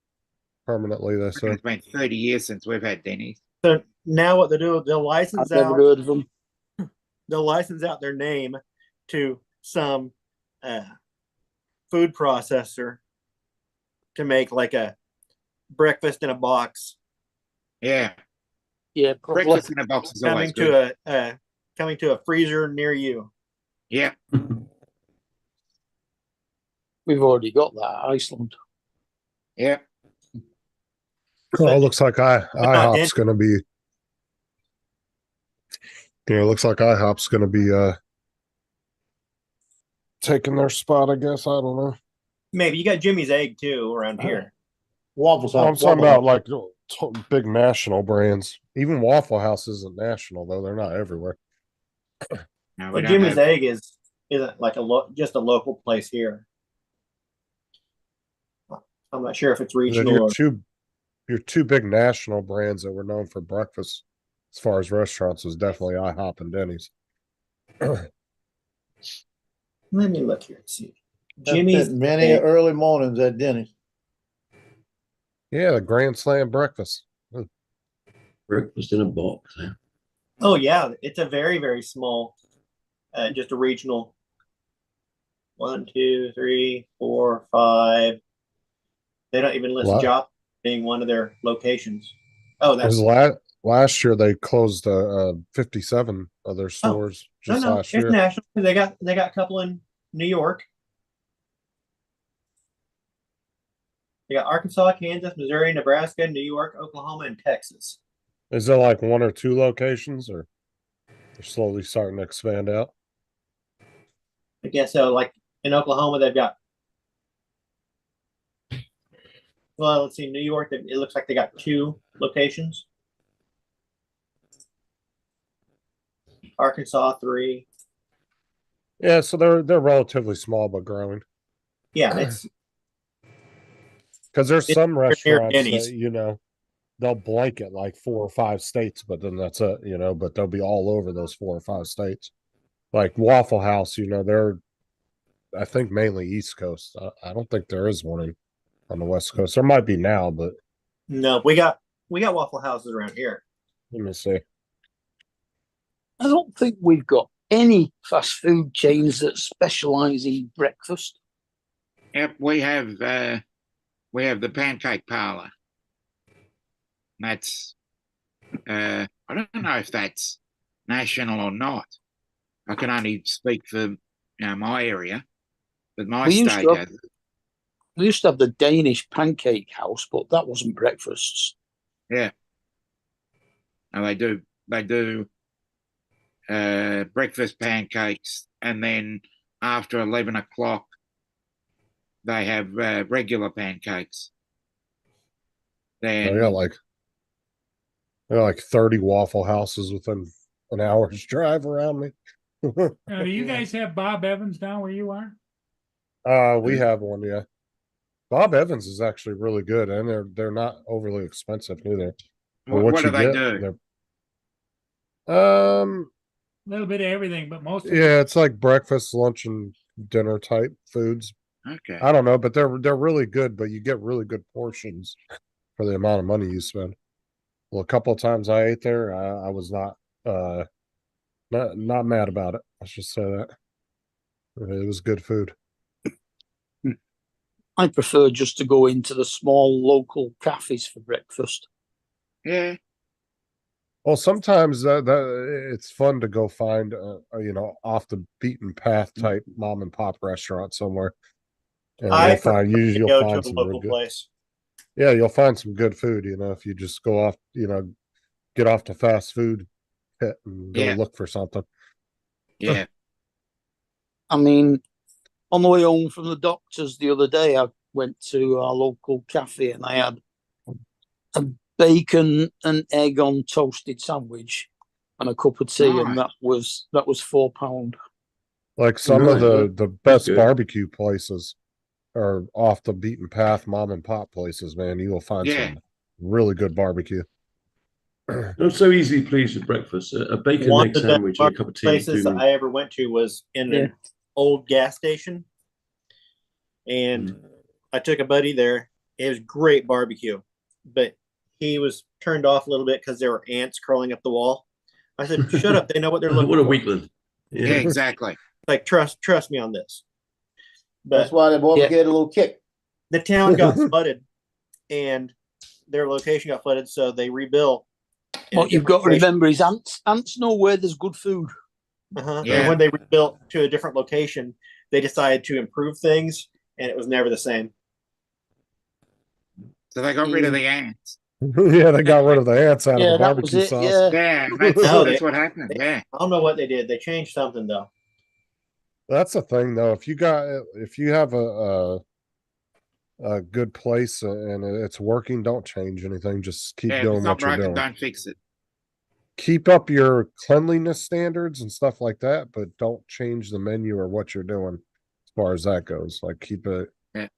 permanently. They say. It's been 30 years since we've had Denny's. So now what they do, they'll I've license never out. heard of them. They'll license out their name to some food processor to make like a breakfast in a box. Yeah, Yeah, probably. breakfast in a box is always Coming good. to coming to a freezer near you. Yeah, We've already got that, Iceland. yeah. Oh, it looks like IHOP's Denny's. going to be. Yeah, it looks like IHOP's going to be taking their spot. I guess I don't know. Maybe you got Jimmy's Egg too around here. Waffle I'm House. talking about like big national brands. Even Waffle House isn't national though; they're not everywhere. No, we But don't Jimmy's have- Egg isn't like just a local place here. I'm not sure if it's regional. Your two big national brands that were known for breakfast, as far as restaurants, was definitely IHOP and Denny's. Let me look here and see. Jimmy's Jimmy's many Egg. early mornings at Denny's. Yeah, the Grand Slam breakfast. Breakfast in a box. Yeah. Oh yeah, it's a very, very small, just a regional. 1, 2, 3, 4, 5. They don't even list Wow. Jopp being one of their locations. Oh, that's Because last year they closed 57 of their stores just no, last it's year. national. They got a couple in New York. They got Arkansas, Kansas, Missouri, Nebraska, New York, Oklahoma, and Texas. Is there like one or two locations, or they're slowly starting to expand out? I guess so. Like in Oklahoma, they've got. Well, let's see. New York, it looks like they got 2 locations. Arkansas, 3. Yeah, so they're relatively small but growing. Yeah, it's Because there's It's some near restaurants Denny's. that they'll blanket like 4 or 5 states, but then that's it. But they'll be all over those 4 or 5 states. Like Waffle House, they're I think mainly East Coast. I don't think there is one on the West Coast. There might be now, but no. We got Waffle Houses around here. let me see. I don't think we've got any fast food chains that specialize in breakfast. Yep, we have the Pancake Parlor. That's I don't know if that's national or not. I can only speak for my area, but my We used state to have- has it. We used to have the Danish Pancake House, but that wasn't breakfasts. Yeah. And they do breakfast pancakes, and then after 11 o'clock they have regular pancakes. I Then got like 30 Waffle Houses within an hour's drive around me. Now, do you guys have Bob Evans down where you are? We have one, yeah. Bob Evans is actually really good, and they're not overly expensive either. For what do you they get, do? A little bit of everything, but most of it. Yeah, it's like breakfast, lunch, and dinner type foods. Okay. I don't know, but they're really good. But you get really good portions for the amount of money you spend. Well, a couple of times I ate there, I was not mad about it. Let's just say that it was good food. I prefer just to go into the small local cafes for breakfast. Yeah. Well, sometimes that it's fun to go find off the beaten path type mom and pop restaurant somewhere. And I prefer usually to you'll go find to a some local real good. place. Yeah, you'll find some good food. If you just go off, get off the fast food pit and go Yeah. look for something. Yeah. I mean, on the way home from the doctors the other day, I went to our local cafe and I had a bacon and egg on toasted sandwich and a cup of tea, and Nice. that was £4. Like some of Right, the that's best good. barbecue places are off the beaten path, mom and pop places, man. You will find Yeah. some really good barbecue. I'm so easily pleased with breakfast. A bacon One egg of the best sandwich and a cup of tea places do that me. I ever went to was in Yeah. an old gas station, and I took a buddy there. It was great barbecue, but he was turned off a little bit because there were ants crawling up the wall. I said, "Shut up! They know what they're looking What a for." weakling. Yeah, exactly. Like trust me on this. That's But why they both Yeah. get a little kick. the town got flooded, and their location got flooded, so they rebuilt. in a What you've different got to location. remember is ants know where there's good food. Uh-huh. Yeah. And when they rebuilt to a different location, they decided to improve things, and it was never the same. So they got rid of the ants. Yeah, they got rid of the ants out of Yeah, the that was barbecue it. sauce. Yeah. Yeah, that's, No, that's they- what happened. Yeah. I don't know what they did. They changed something though. That's the thing, though. If you have a good place and it's working, don't change anything. Just keep Yeah, if doing it's what not you're broken, doing. don't fix it. Keep up your cleanliness standards and stuff like that, but don't change the menu or what you're doing as far as that goes. Like keep it. Yeah.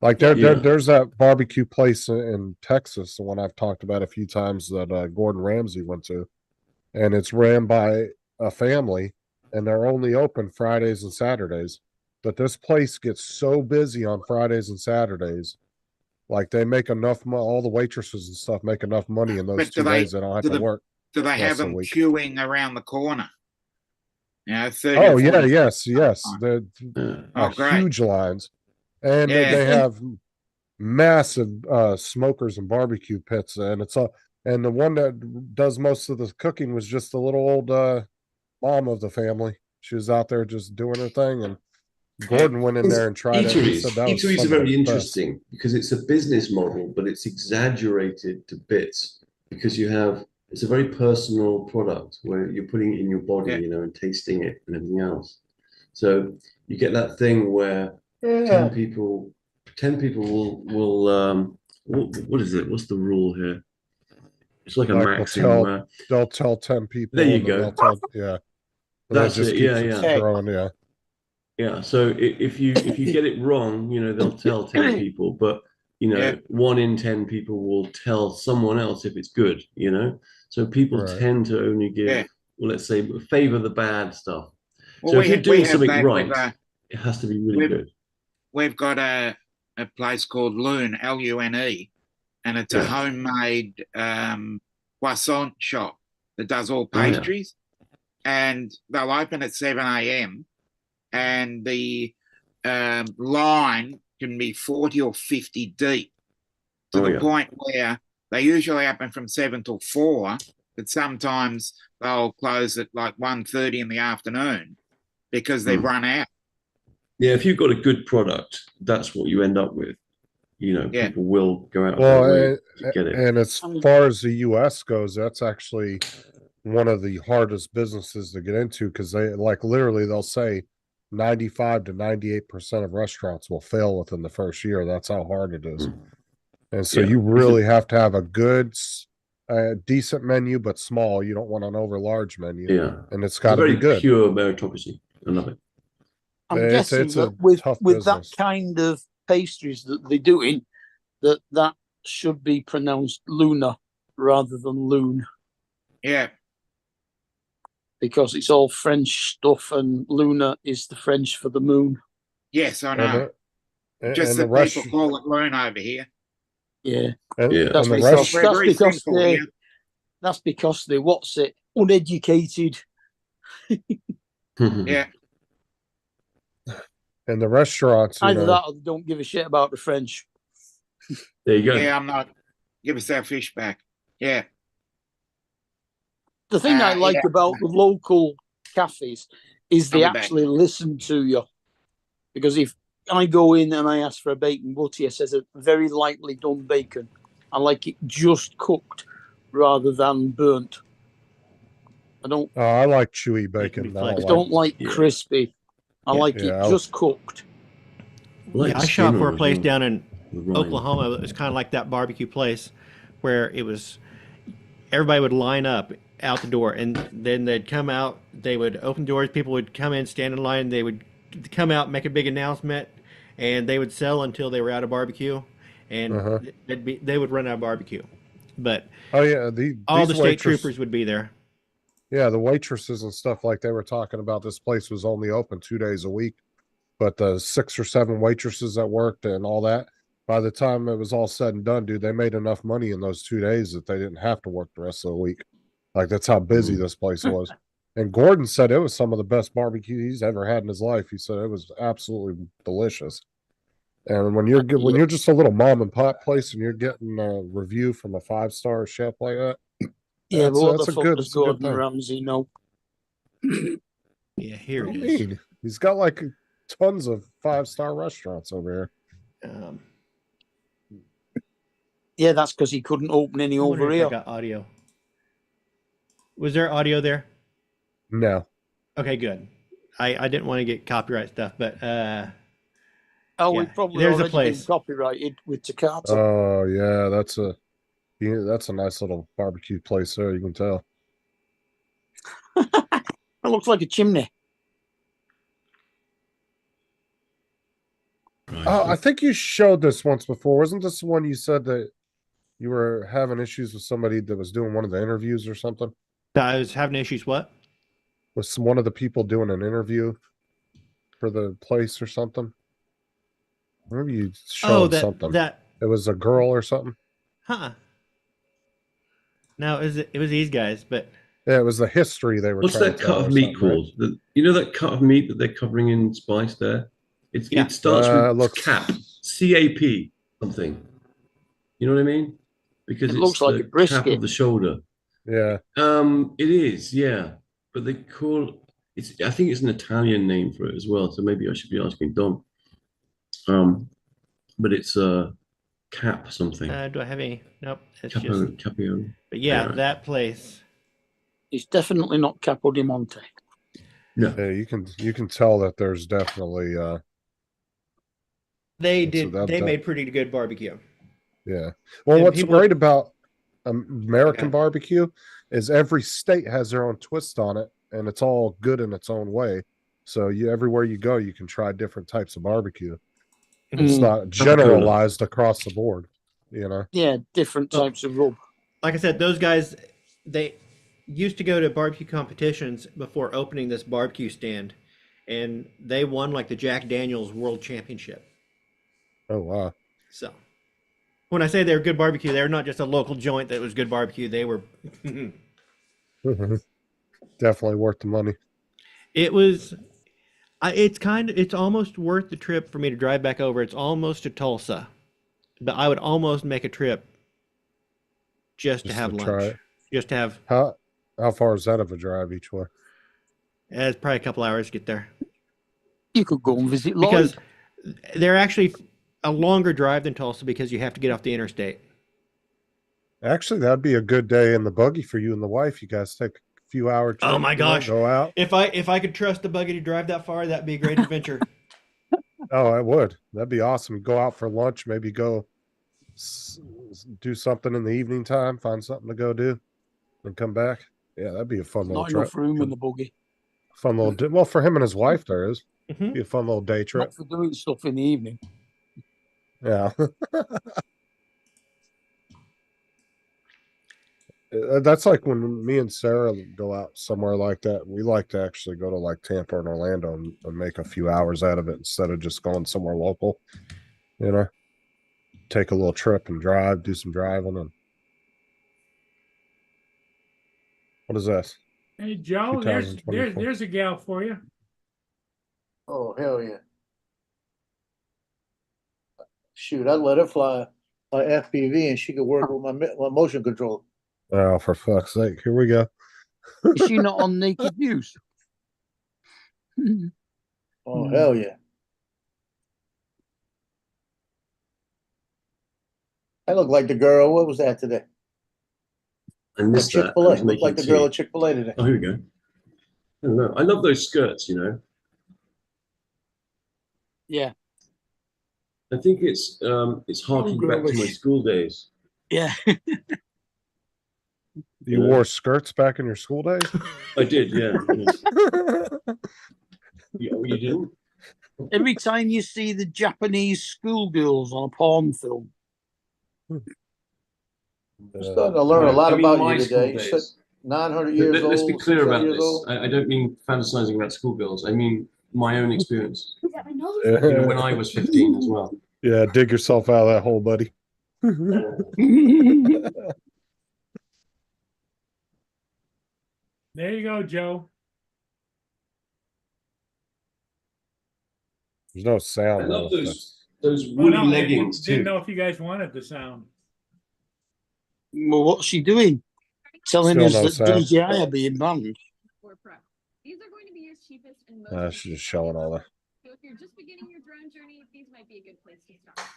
Like Yeah. there's that barbecue place in Texas, the one I've talked about a few times that Gordon Ramsay went to, and it's ran by a family, and they're only open Fridays and Saturdays. But this place gets so busy on Fridays and Saturdays, like they make enough money. All the waitresses and stuff make enough money in those But do 2 they- days. They don't have do to the- work. Do they have Once a them week. queuing around the corner? You know, 30 Oh or yeah, 40. yes. They're Oh, great. huge lines, and Yeah. they have massive smokers and barbecue pits, and it's all. And the one that does most of the cooking was just the little old mom of the family. She was out there just doing her thing, and Gordon went in there and tried it. He Eateries, said that was eateries some are of the very best. interesting because it's a business model, but it's exaggerated to bits because it's a very personal product where you're putting it in your body, Yeah. you know, and tasting it and everything else. So you get that thing where 10 people will what is it? What's the rule here? It's like a Like, maxim where they'll tell 10 people. There you and then go. They'll tell, yeah. And That's just it, keeps yeah, yeah. growing, yeah. Yeah, so if you get it wrong, you know, they'll tell 10 people, but you know, Yeah. 1 in 10 people will tell someone else if it's good, you know. So people Right. tend to only give, Yeah. well, let's say, favor the bad stuff. Well, so we if you're have- we doing have something that right, with, it has to be really we've- good. We've got a place called Lune, Lune, and it's a Yeah. homemade croissant shop that does all Oh, yeah. pastries. And they'll open at 7 a.m. and the line can be 40 or 50 deep to Oh, the yeah. point where they usually open from 7 till 4, but sometimes they'll close at like 1:30 in the afternoon because they've Mm. run out. Yeah, if you've got a good product, that's what you end up with. You know, Yeah. people will go out of Well, their way to get it. and as far as the US goes, that's actually one of the hardest businesses to get into because they like literally they'll say 95 to 98% of restaurants will fail within the first year. That's how hard it is. And so Yeah. you really have to have a good, decent menu, but small. You don't want an over large menu. Yeah. And it's It's got a to be very good. pure meritocracy. I love it. I'm It's- guessing it's a that with tough that business. kind of pastries that they're doing, that should be pronounced Luna rather than Loon, Yeah. because it's all French stuff, and Luna is the French for the moon. Yes, I And know. Just and that the rest, people call it Lune over here. Yeah, and, Yeah. that's and the because rest, We're that's very because simple they here. that's because they what's it uneducated. Yeah. and the restaurants, you Either know, that or they don't give a shit about the French. There you go. Yeah, I'm not. Give us our fish back. Yeah. The thing I like yeah. about the local cafes is they I'll be back. actually listen to you. Because if I go in and I ask for a bacon butty, it says a very lightly done bacon. I like it just cooked rather than burnt. I don't I like chewy bacon. flexible. I don't like Yeah. crispy. I Yeah. like Yeah, it just cooked. Like I shot for Skinner a as place well, down in the rind. Oklahoma. It was kind of like that barbecue place where it was everybody would line up out the door, and then they'd come out. They would open doors. People would come in, stand in line. They would come out, make a big announcement, and they would sell until they were out of barbecue, and they would run out of barbecue. But Oh yeah, all these the state waitress- troopers would be there. Yeah, the waitresses and stuff like they were talking about. This place was only open 2 days a week, but the 6 or 7 waitresses that worked and all that, by the time it was all said and done, dude, they made enough money in those 2 days that they didn't have to work the rest of the week. Like that's how busy this place was. And Gordon said it was some of the best barbecue he's ever had in his life. He said it was absolutely delicious. And when you're just a little mom and pop place and you're getting a review from a 5-star chef like that, Yeah, but what that's the a fuck good, does it's a good Gordon thing. Ramsay know? Yeah, here What it do you is. mean? He's got like tons of 5-star restaurants over Um, Yeah, that's because he couldn't open any I wonder over if I here. got audio. Was there audio there? here. No. Okay, good. I didn't want to get copyright stuff, but Oh, we yeah, probably there's a already been place. copyrighted with Takata. Oh yeah, that's a nice little barbecue place there. You can tell. It looks like a chimney. Oh, I think you showed this once before. Wasn't this the one you said that you were having issues with somebody that was doing one of the interviews or something? I was having issues. What? With one of the people doing an interview for the place or something? Remember you showed something. It was a girl or something. Huh. No, it was these guys, but Yeah, it was the history they were. What's trying that to tell cut or of meat something, right? called? You know that cut of meat that they're covering in spice there? It starts with looks- cap, CAP something. You know what I mean? Because It it's looks like the a brisket. cap of the shoulder. Yeah. It is, yeah. But they call it's. I think it's an Italian name for it as well. So maybe I should be asking Dom. But it's cap something. do I have any? Nope. It's Capo, just. Capio. But yeah, Yeah. that place. It's definitely not Capo di Monte. Yeah, you can tell that there's definitely They So did. that- They that- made pretty good barbecue. yeah. Well, And what's people- great about American barbecue is every state has their own twist on it, and it's all good in its own way. So everywhere you go, you can try different types of barbecue. It's Mm. not generalized across the board, you know. Yeah, different types of rub. Like I said, those guys, they used to go to barbecue competitions before opening this barbecue stand, and they won like the Jack Daniels World Championship. Oh wow. So when I say they're good barbecue, they're not just a local joint that was good barbecue. They were. Definitely worth the money. It was. It's almost worth the trip for me to drive back over. It's almost to Tulsa, but I would almost make a trip just to have to try lunch. it. Just to have. How far is that of a drive each way? It's probably a couple hours to get there. You could go and visit Lloyd. Because they're actually a longer drive than Tulsa because you have to get off the interstate. Actually, that'd be a good day in the buggy for you and the wife. You guys take a few hours. Oh my gosh! Go out. If I could trust the buggy to drive that far, that'd be a great adventure. Oh, I would. That'd be awesome. Go out for lunch, maybe go do something in the evening time, find something to go do, and come back. Yeah, that'd be a fun little Not trip. enough room in the buggy. Fun little. Well, for him and his wife, there is. Mhm. Be a fun little day trip. Not for doing stuff in the evening. Yeah. That's like when me and Sarah go out somewhere like that. We like to actually go to like Tampa and Orlando and make a few hours out of it instead of just going somewhere local. You know, take a little trip and drive, do some driving. And what is this? Hey, Joe, there's 2024. a gal for you. Oh, hell yeah. Shoot, I'd let her fly FPV and she could work with my motion control. Oh, for fuck's sake. Here we go. Is she not on Naked News? Oh, hell yeah. I look like the girl. What was that today? I missed that. I Chick-fil-A. was Look making like the girl tea. at Chick-fil-A today. Oh, here we go. I don't know. I love those skirts, you know. Yeah. I think it's harking back to my girlish. school days. Yeah. You Yeah. wore skirts back in your school days? I did, yeah. You didn't? Every time you see the Japanese schoolgirls on a porn film. I'm starting to learn a lot about you today. You said 900 years old. Let's be clear 600 about years this. old. I don't mean fantasizing about schoolgirls. I mean my own experience. When I was 15 as well. Yeah, dig yourself out of that hole, buddy. There you go, Joe. There's no I sound. love though. those Well, woolly no, I leggings didn't too. know if you guys wanted the sound. Well, what's she doing? Telling Still us no that sound. DJI are being banned. These are going to be your cheapest and most. She's just showing all that. So if you're just beginning your drone journey, these might be a good place to start.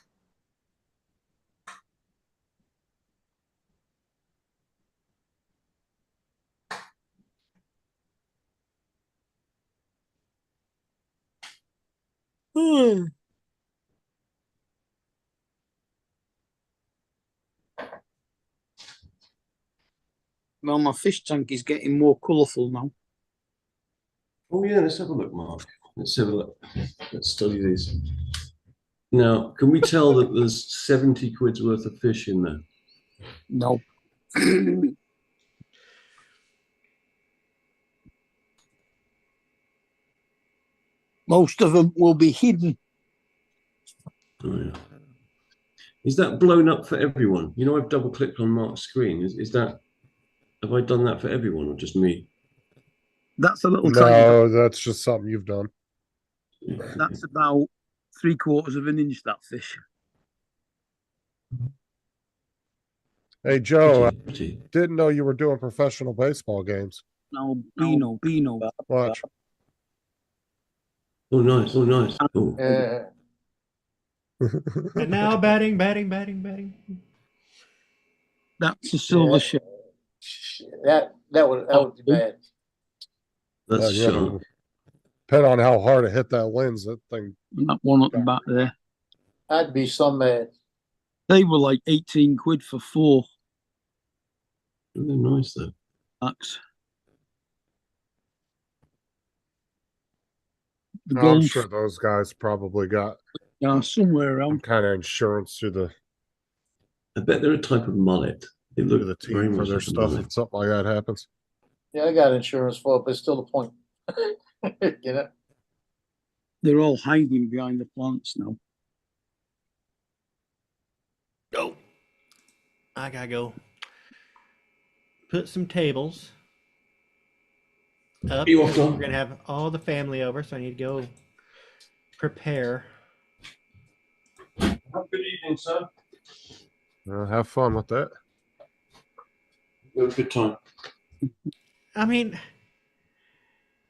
Well, my fish tank is getting more colourful now. Oh yeah, let's have a look, Mark. Let's have a look. Let's study these. Now, can we tell that there's 70 quid's worth of fish in there? No. Most of them will be hidden. Oh, yeah. Is that blown up for everyone? You know, I've double clicked on Mark's screen. Is that, have I done that for everyone or just me? That's a little tiny. No, that's just something you've done. That's about 3/4 of an inch, that fish. Hey, Joe, Pretty. didn't know you were doing professional baseball games. No, Beano. Watch. Oh, nice. Oh, nice. Oh. And now batting. That's a silver shell. That would be bad. That's Yeah, sharp. depending on how hard it hit that lens, that thing. That one at the back there. I'd be so mad. They were like 18 quid for 4 They're nice though. bucks. The I'm golf, sure those guys probably got somewhere some around. kind of insurance through the I bet they're a type of mullet. They through look the very team for much their like a stuff mullet. if something like that happens. Yeah, I got insurance for it, but it's still the point. You know? They're all hiding behind the plants now. Go. I gotta go. Put some tables up. You off, We're Tom? gonna have all the family over, so I need to go prepare. Have a good evening, sir. Have fun with that. Have a good time. I mean,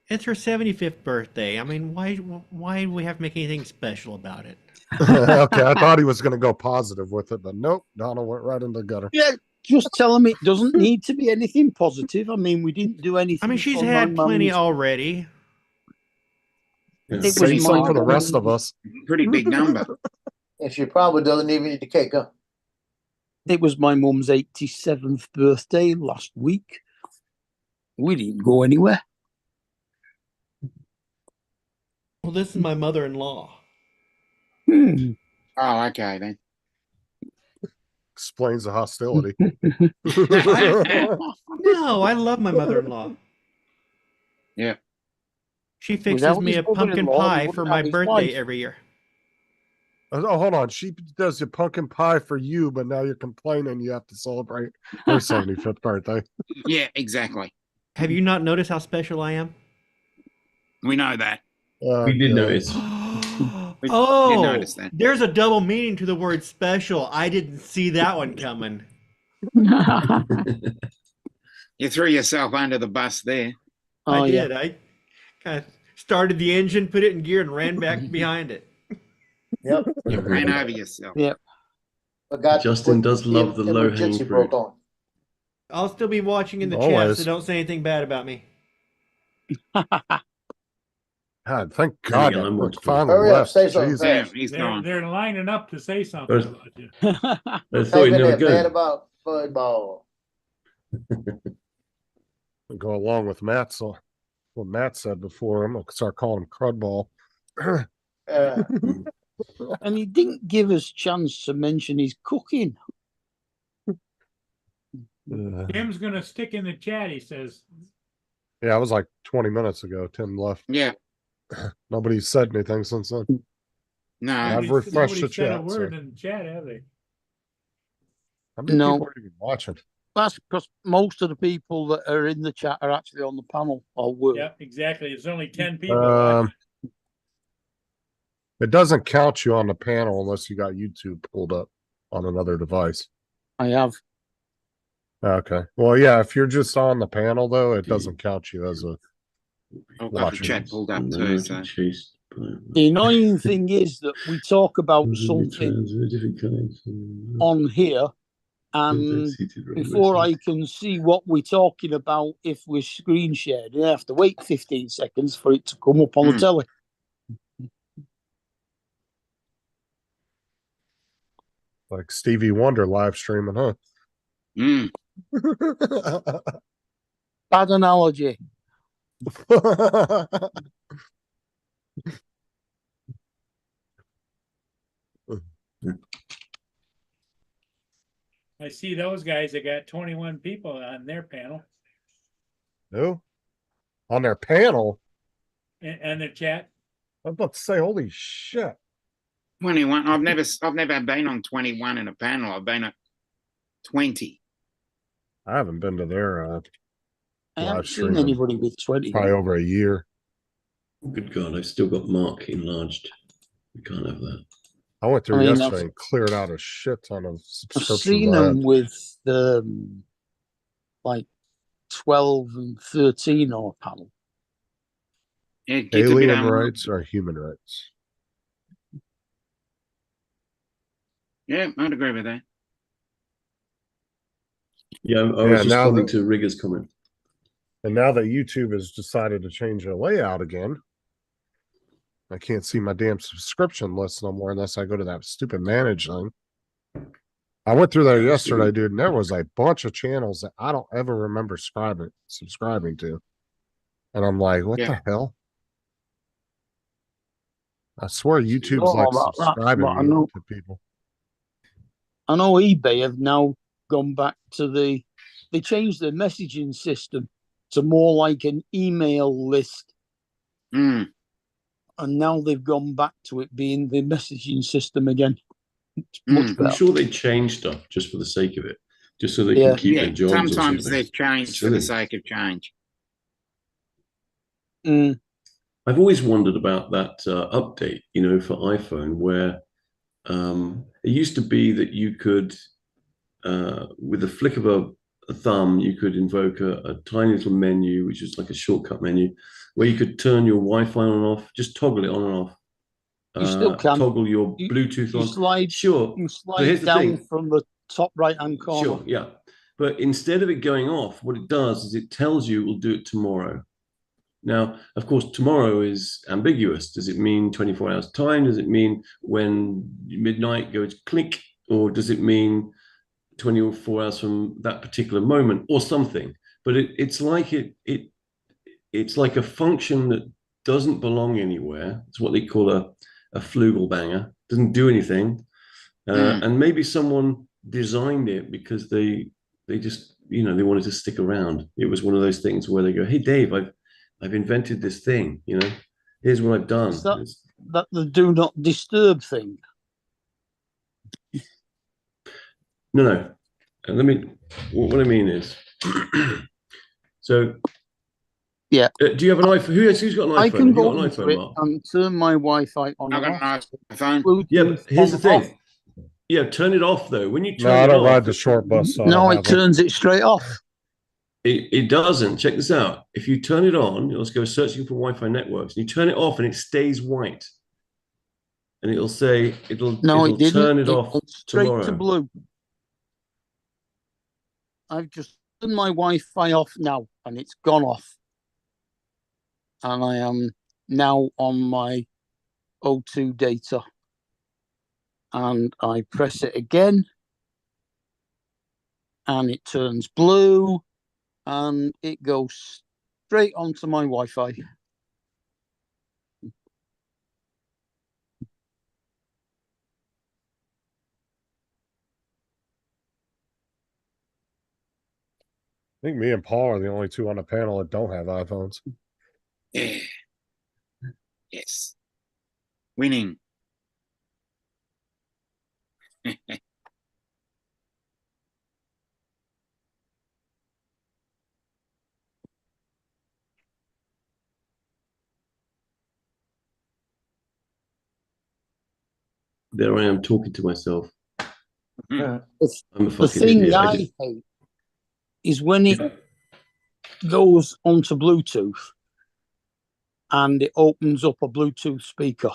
it's her 75th birthday. I mean, why do we have to make anything special about it? Okay, I thought he was going to go positive with it, but nope. Donald went right in the gutter. Yeah, just tell them it doesn't need to be anything positive. I mean, we didn't do anything. I mean, she's for had my plenty mum's- already. Yeah. It Say was something my for the rest of us. Pretty big number. And she probably doesn't even eat the cake, huh? It was my mum's 87th birthday last week. We didn't go anywhere. Well, this is my mother-in-law. Hmm. Oh, okay then. Explains the hostility. No, I love my mother-in-law. Yeah. She fixes Without me his a pumpkin mother-in-law, he pie wouldn't for have my his birthday wife. every year. Oh, hold on. She does your pumpkin pie for you, but now you're complaining you have to celebrate her 75th birthday. Yeah, exactly. Have you not noticed how special I am? We know that. We did notice. We Oh, did notice that. there's a double meaning to the word special. I didn't see that one coming. You threw yourself under the bus there. Oh, I yeah. did. I kind of started the engine, put it in gear, and ran back behind it. Yep. You ran over yourself. Yeah. Forgot to Justin put does love the low-hanging emergency fruit. broke on. I'll still be watching in the chat, Always. so don't say anything bad about me. God, thank There God you go, I'm that watching. finally Hurry up, left. say something Jesus. Damn, fast. he's gone. They're lining up to say something Where's- about you. I thought Type he'd in never there bad go. about football. Go along with Matt's what Matt said before. I'm gonna start calling him Crudball. And he didn't give us chance to mention his cooking. Tim's gonna stick in the chat, he says. Yeah, it was like 20 minutes ago. Tim left. Yeah. Nobody said anything since then. No. I've refreshed the Nobody said a chat. word So. in the chat, have they? How many No. people are even watching? That's because most of the people that are in the chat are actually on the panel or were. Yeah, exactly. There's only 10 people. watching. It doesn't count you on the panel unless you got YouTube pulled up on another device. I have. Okay. Well, yeah, if you're just on the panel though, it doesn't count you as a I've got the chat pulled up too. So. The annoying thing is that we talk about something on here, and before I can see what we're talking about, if we're screen shared, I have to wait 15 seconds for it to come up on the telly. Like Stevie Wonder live streaming, huh? Bad analogy. I see those guys that got 21 people on their panel Who? On their panel? and their chat. I was about to say, holy shit. 21. I've never been on 21 in a panel. I've been at 20. I haven't been to their I haven't live seen stream in anybody with 20. probably over a year. Good God, I've still got Mark enlarged. We can't have that. I went through I mean, yesterday and cleared out a shit ton of I've subscriptions. seen I them had. with like 12 and 13 on a panel. It gets a bit Alien rights or human rights? Yeah, I'd agree with that. Yeah, I Yeah, was just now responding that- to Rigger's comment. And now that YouTube has decided to change their layout again, I can't see my damn subscription list no more unless I go to that stupid manage thing. I went through there yesterday, dude, and there was a bunch of channels that I don't ever remember subscribing to. And I'm like, what the hell? I swear YouTube's know like about that, subscribing but I me know- to people. I know eBay have now gone back to they changed their messaging system to more like an email list. Mm. And now they've gone back to it being the messaging system again. It's much I'm better. sure they change stuff just for the sake of it, just so they Yeah. can keep Yeah, their jobs. or sometimes something. they've changed for the sake of change. Mm. I've always wondered about that update, for iPhone, where it used to be that you could, with the flick of a thumb, you could invoke a tiny little menu, which is like a shortcut menu, where you could turn your Wi-Fi on and off, just toggle it on and off. You still can. Toggle your Bluetooth You on. slide, Sure. you But slide here's the down thing. from the top right-hand corner. Sure, yeah. But instead of it going off, what it does is it tells you it will do it tomorrow. Now, of course, tomorrow is ambiguous. Does it mean 24 hours time? Does it mean when midnight goes click? Or does it mean 24 hours from that particular moment or something? But it's like it's like a function that doesn't belong anywhere. It's what they call a flugelbanger. Doesn't do anything. And maybe someone designed it because they just, they wanted to stick around. It was one of those things where they go, hey, Dave, I've invented this thing, here's what I've done. Is that the do not disturb thing? No. And what I mean is, so yeah. Do you have an iPhone? Who's got an iPhone? I can Have you go got an into iPhone, it Mark? and turn my Wi-Fi on. I've and got off. an iPhone. Bluetooth Yeah, but here's the on thing. off. Yeah, turn it off though. When you turn No, I it don't off, ride the short bus. So I No, don't it have one. turns it straight off. It doesn't. Check this out. If you turn it on, let's go searching for Wi-Fi networks. And you turn it off, and it stays white. And it'll say it'll No, it didn't. turn it off went straight tomorrow. to blue. I've just turned my Wi-Fi off now, and it's gone off. And I am now on my O2 data. And I press it again. and it turns blue, and it goes straight onto my Wi-Fi. I think me and Paul are the only two on the panel that don't have iPhones. Yeah. Yes. Winning. There I am talking to myself. Yeah. I'm a The fucking thing idiot. I hate is when it goes onto Bluetooth and it opens up a Bluetooth speaker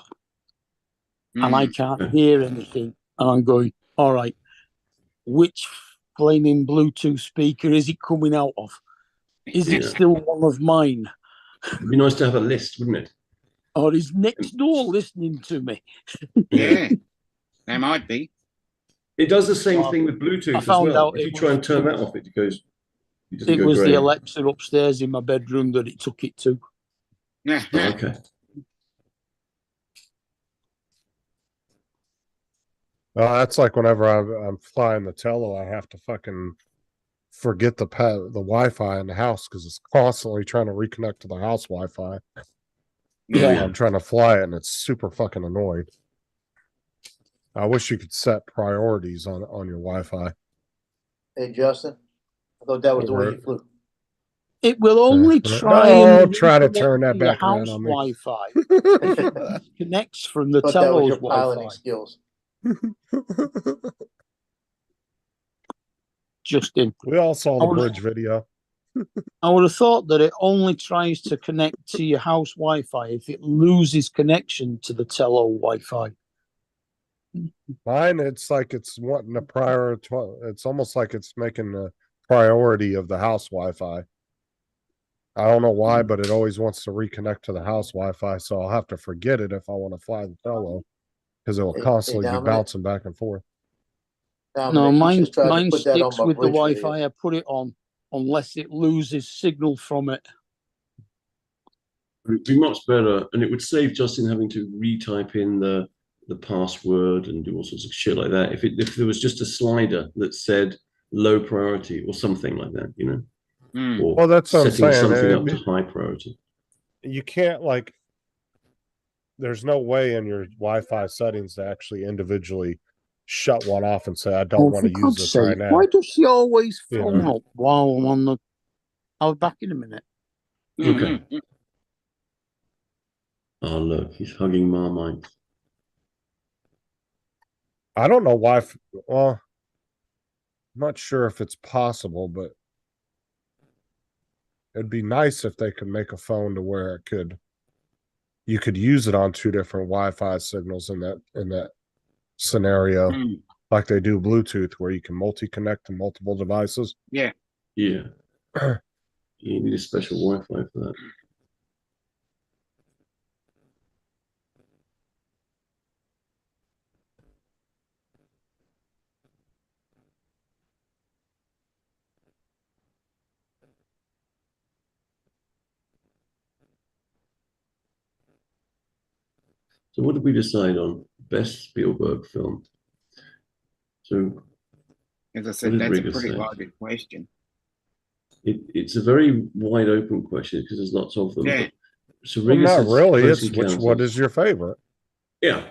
and I can't hear anything. And I'm going, all right, which flaming Bluetooth speaker is it coming out of? Is it Yeah. still one of mine? It'd be nice to have a list, wouldn't it? Or is next door listening to me? Yeah. They might be. It does the same thing with Bluetooth I as found well. out If you it try was- and turn that off, it doesn't It go was grey. the Alexa upstairs in my bedroom that it took it to. Oh, okay. That's like whenever I'm flying the Tello, I have to fucking forget the Wi-Fi in the house because it's constantly trying to reconnect to the house Wi-Fi. Yeah. I'm trying to fly it and it's super fucking annoying. I wish you could set priorities on your Wi-Fi. Hey, Justin, I thought that was the way you flew. It will only try Don't and try to reconnect turn that your back around house on me. Wi-Fi. It connects from the Thought that was Tello's your piloting Wi-Fi. skills. Justin, We all saw the I would- bridge video. I would have thought that it only tries to connect to your house Wi-Fi if it loses connection to the Tello Wi-Fi. Mine, it's like it's wanting a prior. It's almost like it's making a priority of the house Wi-Fi. I don't know why, but it always wants to reconnect to the house Wi-Fi, so I'll have to forget it if I want to fly the Tello because it will Hey, constantly be Dominic. bouncing back and forth. Dominic, No, you mine just tried to mine put that on sticks my with the bridge Wi-Fi. video. I put it on unless it loses signal from it. It'd be much better, and it would save Justin having to retype in the password and do all sorts of shit like that. If there was just a slider that said low priority or something like that, you know, or Well, that's what I'm setting saying. something It'd up to be- high priority. You can't like. There's no way in your Wi-Fi settings to actually individually shut one off and say I don't want for to use God's this right sake, now. why does she always You phone know. up while I'm on the? I'll be back in a minute. Okay. Oh look, he's hugging Marmite. I don't know why. Well, I'm not sure if it's possible, but it'd be nice if they could make a phone to where you could use it on two different Wi-Fi signals in that scenario, like they do Bluetooth, where you can multi-connect to multiple devices. Yeah. Yeah. You need a special Wi-Fi for that. So what did we decide on? Best Spielberg film. So As I what said, did that's a Rigger pretty say? loaded question. It's a very wide open question because there's lots of them. Yeah. So Well, Rigger not says really. Close It's Encounters. what is your favorite? Yeah,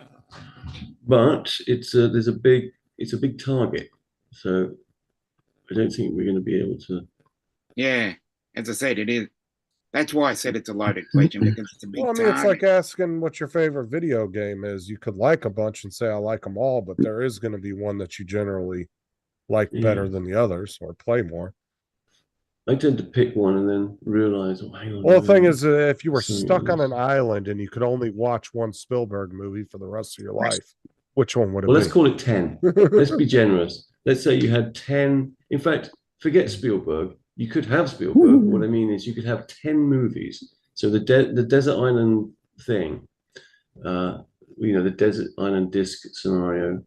but it's a big target, so I don't think we're going to be able to. Yeah. As I said, it is. That's why I said it's a loaded question because it's a big Well, I mean, it's target. like asking what your favorite video game is. You could like a bunch and say I like them all, but there is going to be one that you generally like better than the others or play more. I tend to pick one and then realize, oh, hang on. Well, the thing is, if you were Something stuck on else. an island and you could only watch one Spielberg movie for the rest of your life, which one would it Well, be? let's call it 10. Let's be generous. Let's say you had 10. In fact, forget Spielberg. You could have Spielberg. What I mean is you could have 10 movies. So the desert island thing, the desert island disc scenario,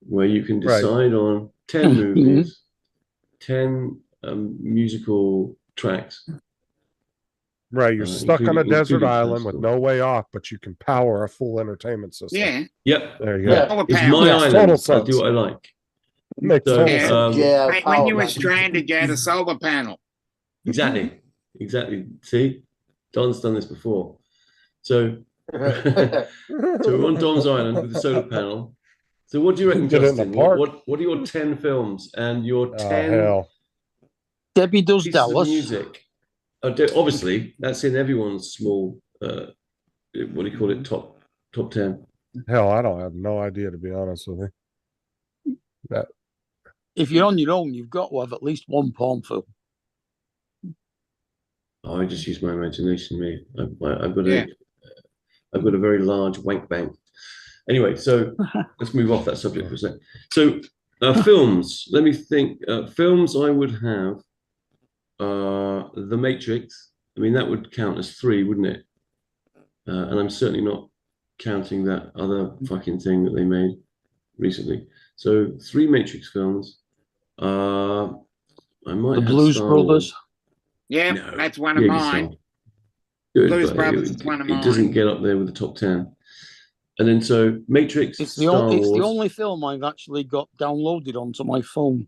where you can decide on 10 movies 10 musical tracks. Right, you're stuck on a including- desert including island with classical. no way off, but you can power a full entertainment system. Yeah. Yep. There you go. Yeah. Solar It's power. my Yes, island. total I sense. do what I like. Makes So, total Yeah. sense. Yeah, Hey, when power you were bank. stranded, you had a solar panel. Exactly. See, Don's done this before. So, so we're on Dom's island with the solar panel. So, what do you reckon, Did it in the Justin? park. What are your 10 films and your Oh 10 hell. Debbie Does pieces of Dallas. music? Obviously, that's in everyone's small. What do you call it? Top 10. Hell, I don't have no idea, to be honest with you. That If you're on your own, you've got to have at least one porn film. Oh, I just use my imagination, me. Yeah. I've got a very large wank bank. Anyway, so let's move off that subject for a second. So, films. Let me think. Films, I would have The Matrix. I mean, that would count as 3, wouldn't it? And I'm certainly not counting that other fucking thing that they made recently. So 3 Matrix films. I might The have Blues Star Brothers. Wars. Yeah, No, that's one of yeah, mine. Good, Blues but Brothers is one of it doesn't mine. get up there with the top 10. And then so Matrix, It's the Star only. It's the Wars. only film I've actually got downloaded onto my phone.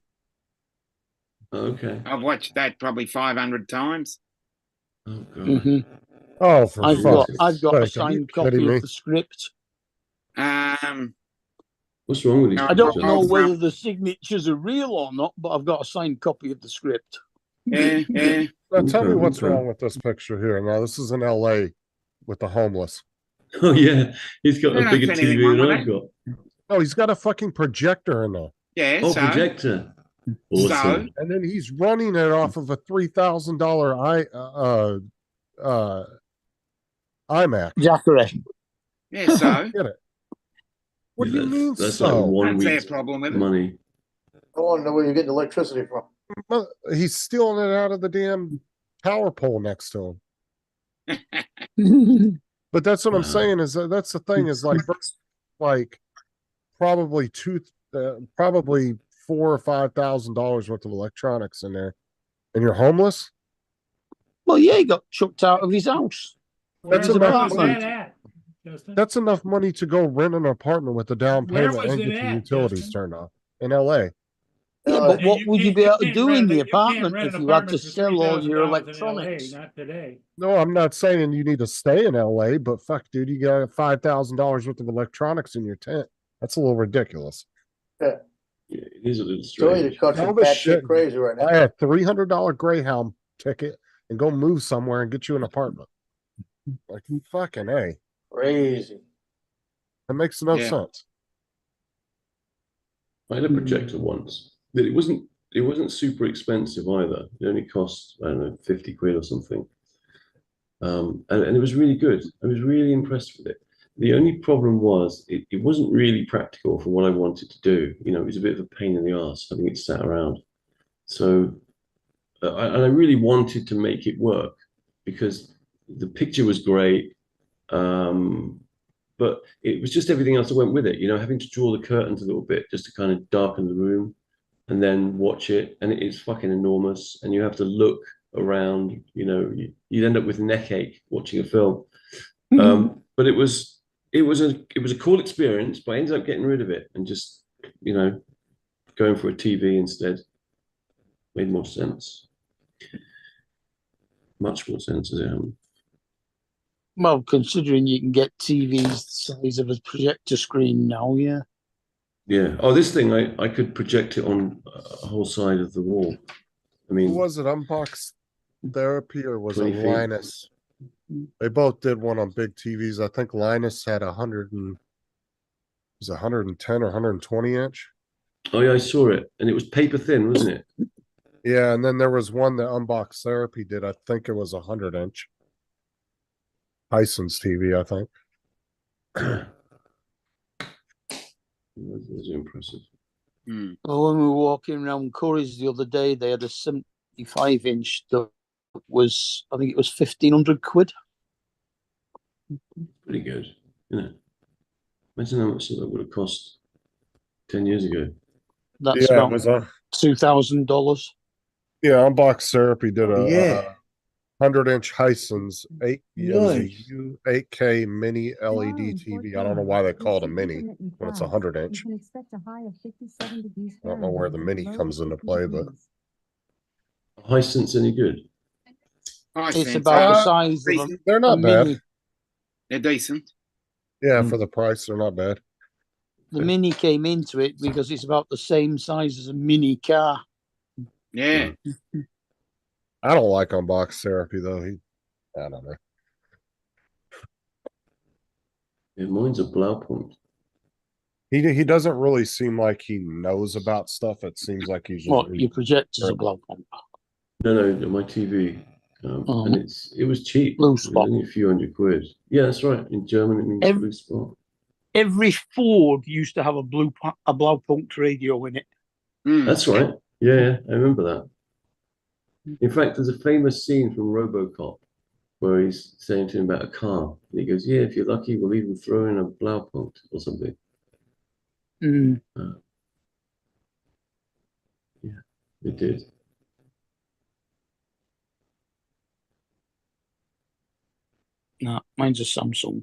Okay. I've watched that probably 500 times. Oh god. Mhm. Oh, for I've fuck's got a sake, are you signed kidding copy me? of the script. What's wrong with these I people, don't know Justin? whether the signatures are real or not, but I've got a signed copy of the script. Yeah. Now tell me Okay, what's okay. wrong with this picture here. Now this is in LA with the homeless. Oh yeah, he's got I a don't bigger see anything TV wrong than with I've that. got. Oh, he's got a fucking projector in there. Yeah, Oh, so projector. Awesome. And then he's running it off of a $3,000 iMac. Jackery. yeah, so Get it? What Yeah, do you mean that's so? like 1 I'd say a week's problem with it. money. I want to know where you're getting electricity from. Well, he's stealing it out of the damn power pole next to him. But that's what I'm Wow. saying is that's the thing is like probably probably $4,000 or $5,000 worth of electronics in there, and you're homeless. Well, yeah, he got chucked out of his house. Where That's was enough that money. at, Justin? That's enough money to go rent an apartment with the down Where payment was and it get the at, utilities Justin? turned off in LA. Yeah, but And what you would you can't- be able to can't do in rent the a- you can't apartment rent if an you had to apartment for sell all your $3,000 in LA, electronics? Not today. No, I'm not saying you need to stay in LA, but fuck, dude, you got $5,000 worth of electronics in your tent. That's a little ridiculous. Yeah, it is a little Joey, strange. the country All this batshit shit- crazy right now. Buy a $300 Greyhound ticket and go move somewhere and get you an apartment. Like fucking A. Crazy. That makes no Yeah. sense. I had a projector once. But it wasn't super expensive either. It only cost, I don't know, 50 quid or something. And it was really good. I was really impressed with it. The only problem was it wasn't really practical for what I wanted to do. You know, it was a bit of a pain in the arse having it sat around. So, I really wanted to make it work because the picture was great. But it was just everything else that went with it, you know, having to draw the curtains a little bit just to kind of darken the room and then watch it. And it's fucking enormous. And you have to look around, you know, you'd end up with neck ache watching a film. But it was a cool experience, but I ended up getting rid of it and just, you know, going for a TV instead. Made more sense. Much more sense as it happened. Well, considering you can get TVs the size of a projector screen now, yeah. Yeah. Oh, this thing, I could project it on a whole side of the wall. I Who mean, was it? Unbox Therapy or was it 20 feet. Linus? They both did one on big TVs. I think Linus had 110 or 120 inch. oh yeah, I saw it. And it was paper thin, wasn't it? Yeah, and then there was one that Unbox Therapy did. I think it was 100 inch. Tyson's TV, I think. Those are impressive. Well, when we were walking around Curry's the other day, they had a 75-inch that was, I think it was 1,500 quid. Pretty good, isn't it? Imagine how much that would have cost 10 years ago. That's Yeah, it about was $2,000. Yeah, Unbox Therapy did a Yeah. 100-inch Hisense Nice. 8K mini LED TV. I don't know why they call it a mini when it's 100-inch. I don't know where the mini comes into play, but Hisense any good? It's Hisense, about the Uh, size of decent. they're a not bad. mini. They're decent. Yeah, for the price, they're not bad. The mini came into it because it's about the same size as a mini car. Yeah. I don't like Unbox Therapy though. I don't know. Yeah, mine's a Blaupunkt. He doesn't really seem like he knows about stuff. It seems like he's just What your projector's a blow pump. No, my TV. And it was cheap. Blue It was spot. only a few £100. Yeah, that's right. In German, it means blue spot. Every Ford used to have a Blaupunkt radio in it. That's right. Yeah, I remember that. In fact, there's a famous scene from RoboCop where he's saying to him about a car. And he goes, "Yeah, if you're lucky, we'll even throw in a Blaupunkt or something." Mm. Yeah, it did. No, mine's a Samsung.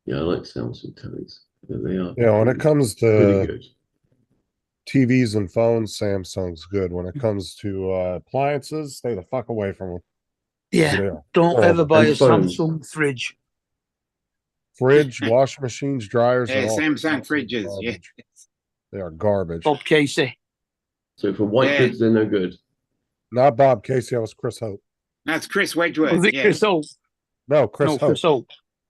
Yeah, I like Samsung tellies. They are. Yeah, when it comes pretty to good. TVs and phones, Samsung's good. When it comes to appliances, stay the fuck away from them. Yeah, don't ever buy a Samsung fridge. Fridge, washing machines, dryers. Yeah, are all Samsung fridges. Yeah. garbage. They are garbage. Bob Casey. So for white goods, they're no good. Not Bob Casey. That was Chris Hope. That's Chris Wedgwood. Was it yeah. Chris Hope? No, Chris Hope. Chris Hope.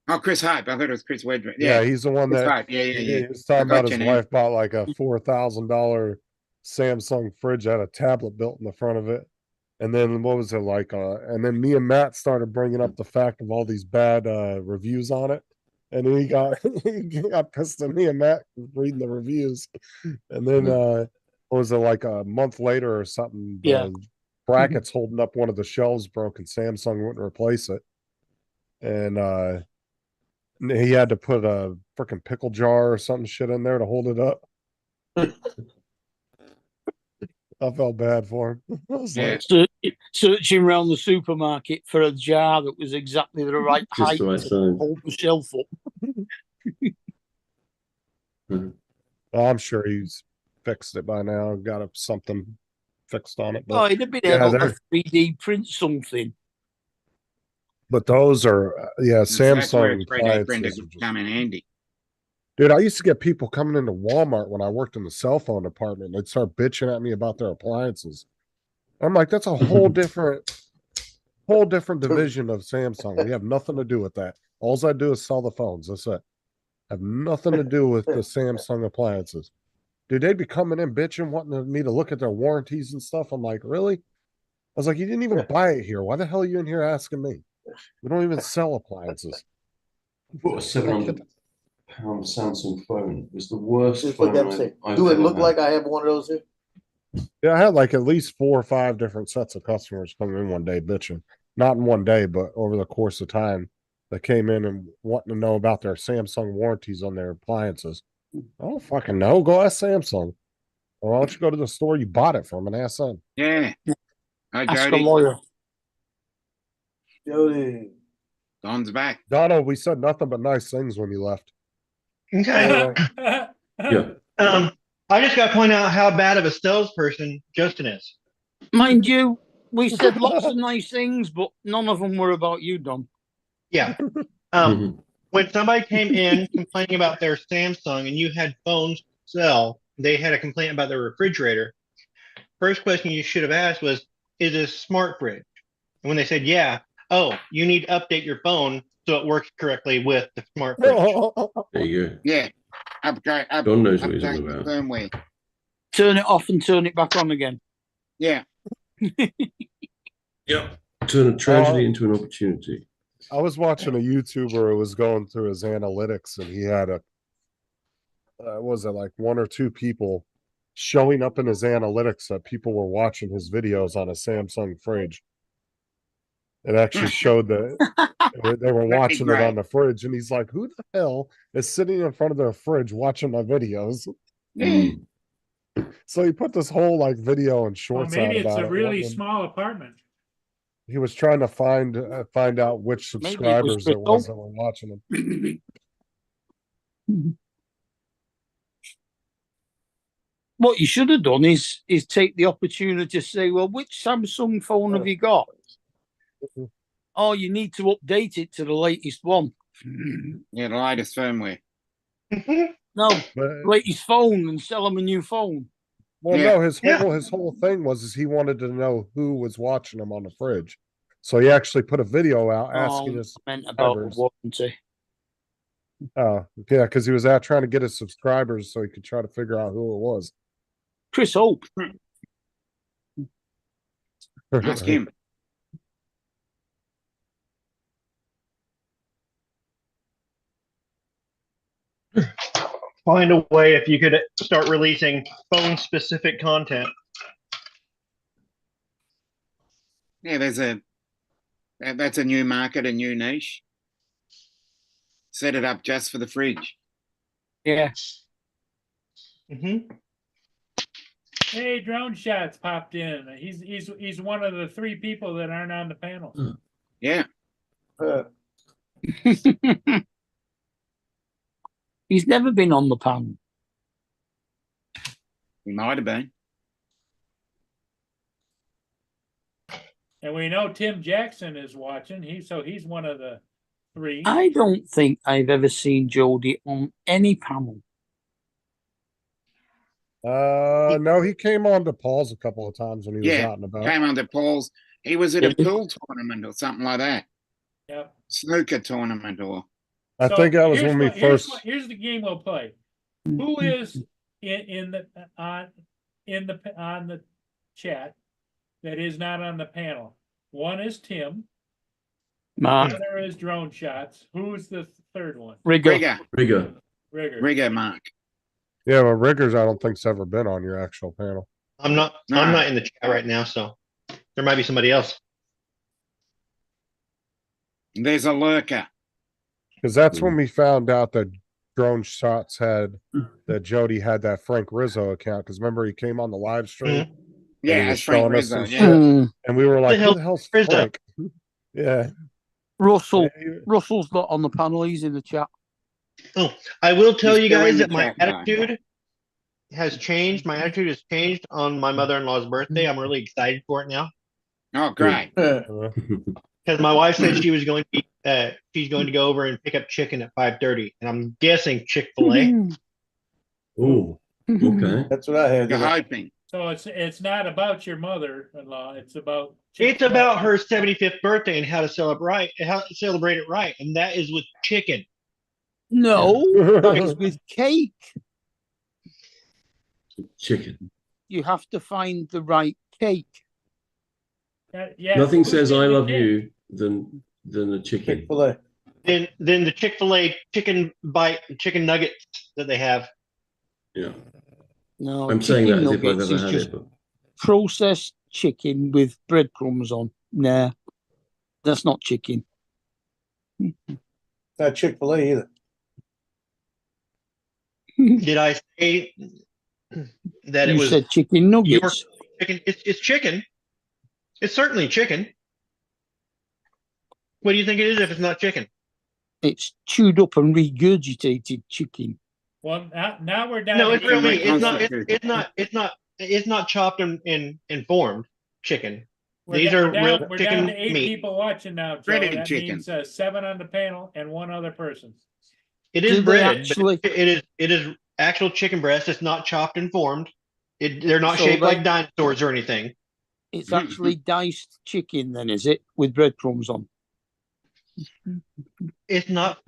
Oh, Chris Hype. I thought it was Chris Wedgwood. Yeah, he's the one Chris that Hype. Yeah. he was talking I got about his you now. wife bought like a $4,000 Samsung fridge, had a tablet built in the front of it. And then what was it like? And then me and Matt started bringing up the fact of all these bad reviews on it. And then he got pissed at me and Matt reading the reviews. And then what was it like a month later or something? Yeah. The brackets holding up one of the shelves broke and Samsung wouldn't replace it. And he had to put a freaking pickle jar or something shit in there to hold it up. I felt bad for him. I was like, Searching around the supermarket for a jar that was exactly the right Just height the right to size. hold the shelf up. I'm sure he's fixed it by now. Got something fixed on it. Oh, he'd have been able to 3D print something. But those are, That's where Samsung it's 3D printers appliances. come in handy. Dude, I used to get people coming into Walmart when I worked in the cell phone department. They'd start bitching at me about their appliances. I'm like, that's a whole different division of Samsung. We have nothing to do with that. All I do is sell the phones. That's it. Have nothing to do with the Samsung appliances. Dude, they'd be coming in bitching, wanting me to look at their warranties and stuff. I'm like, really? I was like, you didn't even buy it here. Why the hell are you in here asking me? We don't even sell appliances. I bought a £700 Samsung phone. It was the worst Just what phone them say. I've Do it ever look had. like I have one of those here? Yeah, I had like at least 4 or 5 different sets of customers coming in one day bitching. Not in one day, but over the course of time. They came in and wanting to know about their Samsung warranties on their appliances. I don't fucking know. Go ask Samsung. Or why don't you go to the store you bought it from and ask them? Yeah. Hi, Ask a Jody. lawyer. Jody. Don's back. Donald, we said nothing but nice things when you left. Okay. Yeah. I just got to point out how bad of a salesperson Justin is. Mind you, we said lots of nice things, but none of them were about you, Don. Yeah. When somebody came in complaining about their Samsung and you had phones to sell, they had a complaint about their refrigerator. First question you should have asked was, is this a smart fridge? And when they said, yeah, oh, you need to update your phone so it works correctly with the smart fridge. There you go. Yeah. Upgrade. Don knows what he's upgrade all the about. firmware. Turn it off and turn it back on again. Yeah. Yep. Turn a tragedy into an opportunity. I was watching a YouTuber who was going through his analytics and he had was it like 1 or 2 people showing up in his analytics that people were watching his videos on a Samsung fridge. It actually showed that they were watching it on the fridge, and he's like, "Who the hell is sitting in front of their fridge watching my videos?" So he put this whole like video and Well, shorts maybe out it's about a it. really and small apartment. He was trying to find out which Maybe it was subscribers there was Crystal. that were watching him. What you should have done is take the opportunity to say, well, which Samsung phone have you got? Oh, you need to update it to the latest one. Yeah, the latest firmware. No, But latest phone and sell them a new phone. well, Yeah. no, his whole thing was he wanted to know who was watching him on the fridge. So he actually put a video out asking his I meant about the subscribers. warranty. Oh, yeah, because he was out trying to get his subscribers so he could try to figure out who it was. Chris Hope. Ask him. Find a way if you could start releasing phone specific content. Yeah, that's a new market, a new niche. Set it up just for the fridge. Yeah. Mm-hmm. Hey, Drone Shots popped in. He's one of the 3 people that aren't on the panel. Yeah. He's never been on the panel. He might have been. And we know Tim Jackson is watching. He's one of the 3. I don't think I've ever seen Jody on any panel. No, he came on to Paul's a couple of times when he was Yeah, out and about. came under Paul's. He was at a Yep. pool tournament or something like that. Yep. Snooker tournament or I think that was here's when we what- here's first. what- Here's the game we'll play. Who is on the chat that is not on the panel? One is Tim. Mark. The other is Drone Shots. Who's the third one? Rigger. Rigger. Rigger. Mark. Yeah, well, Riggers, I don't think's ever been on your actual panel. I'm not in the chat right now, so there might be somebody else. There's a lurker. Because that's when we found out that Drone Shots had that Jody had that Frank Rizzo account. Because remember, he came on the live stream. and he Yeah, was it's Frank showing us Rizzo. some Yeah. shit, and we were like, the "Who the hell's Rizzo? Frank?" Yeah, Russell's not on the panel. He's in the chat. Oh, I will tell He's you still in guys the that my chat, guy. attitude has changed. My attitude has changed on my mother-in-law's birthday. I'm really excited for it now Oh, great. because my wife said she was going to she's going to go over and pick up chicken at 5:30, and I'm guessing Chick-fil-A. Oh, okay. That's what I had. You're hoping. So it's not about your mother-in-law. It's about It's about her 75th birthday and how to celebrate it right, and that is with chicken. No, it's with cake. Chicken. You have to find the right cake. Yeah. Nothing who's says getting I the love cake? you than a chicken. Chick-fil-A. Then the Chick-fil-A chicken nuggets that they have. Yeah. No, I'm saying that chicken as if I've nuggets ever is had just it, but processed chicken with breadcrumbs on. Nah, that's not chicken. Not Chick-fil-A either. Did I say that it You was said chicken your nuggets. chicken? It's chicken. It's certainly chicken. What do you think it is if it's not chicken? It's chewed up and regurgitated chicken. Well, now we're down. No, to it's real meat. Reconstituted. It's not chopped and formed chicken. These we're are down, real we're chicken down to 8 meat. people watching now, Joe. Breaded That chicken. means 7 on the panel and 1 other person. It Do is they breaded, actually- but it is actual chicken breast. It's not chopped and formed. They're not So shaped they- like dinosaurs or anything. It's actually diced chicken, then, is it, with breadcrumbs on? It's not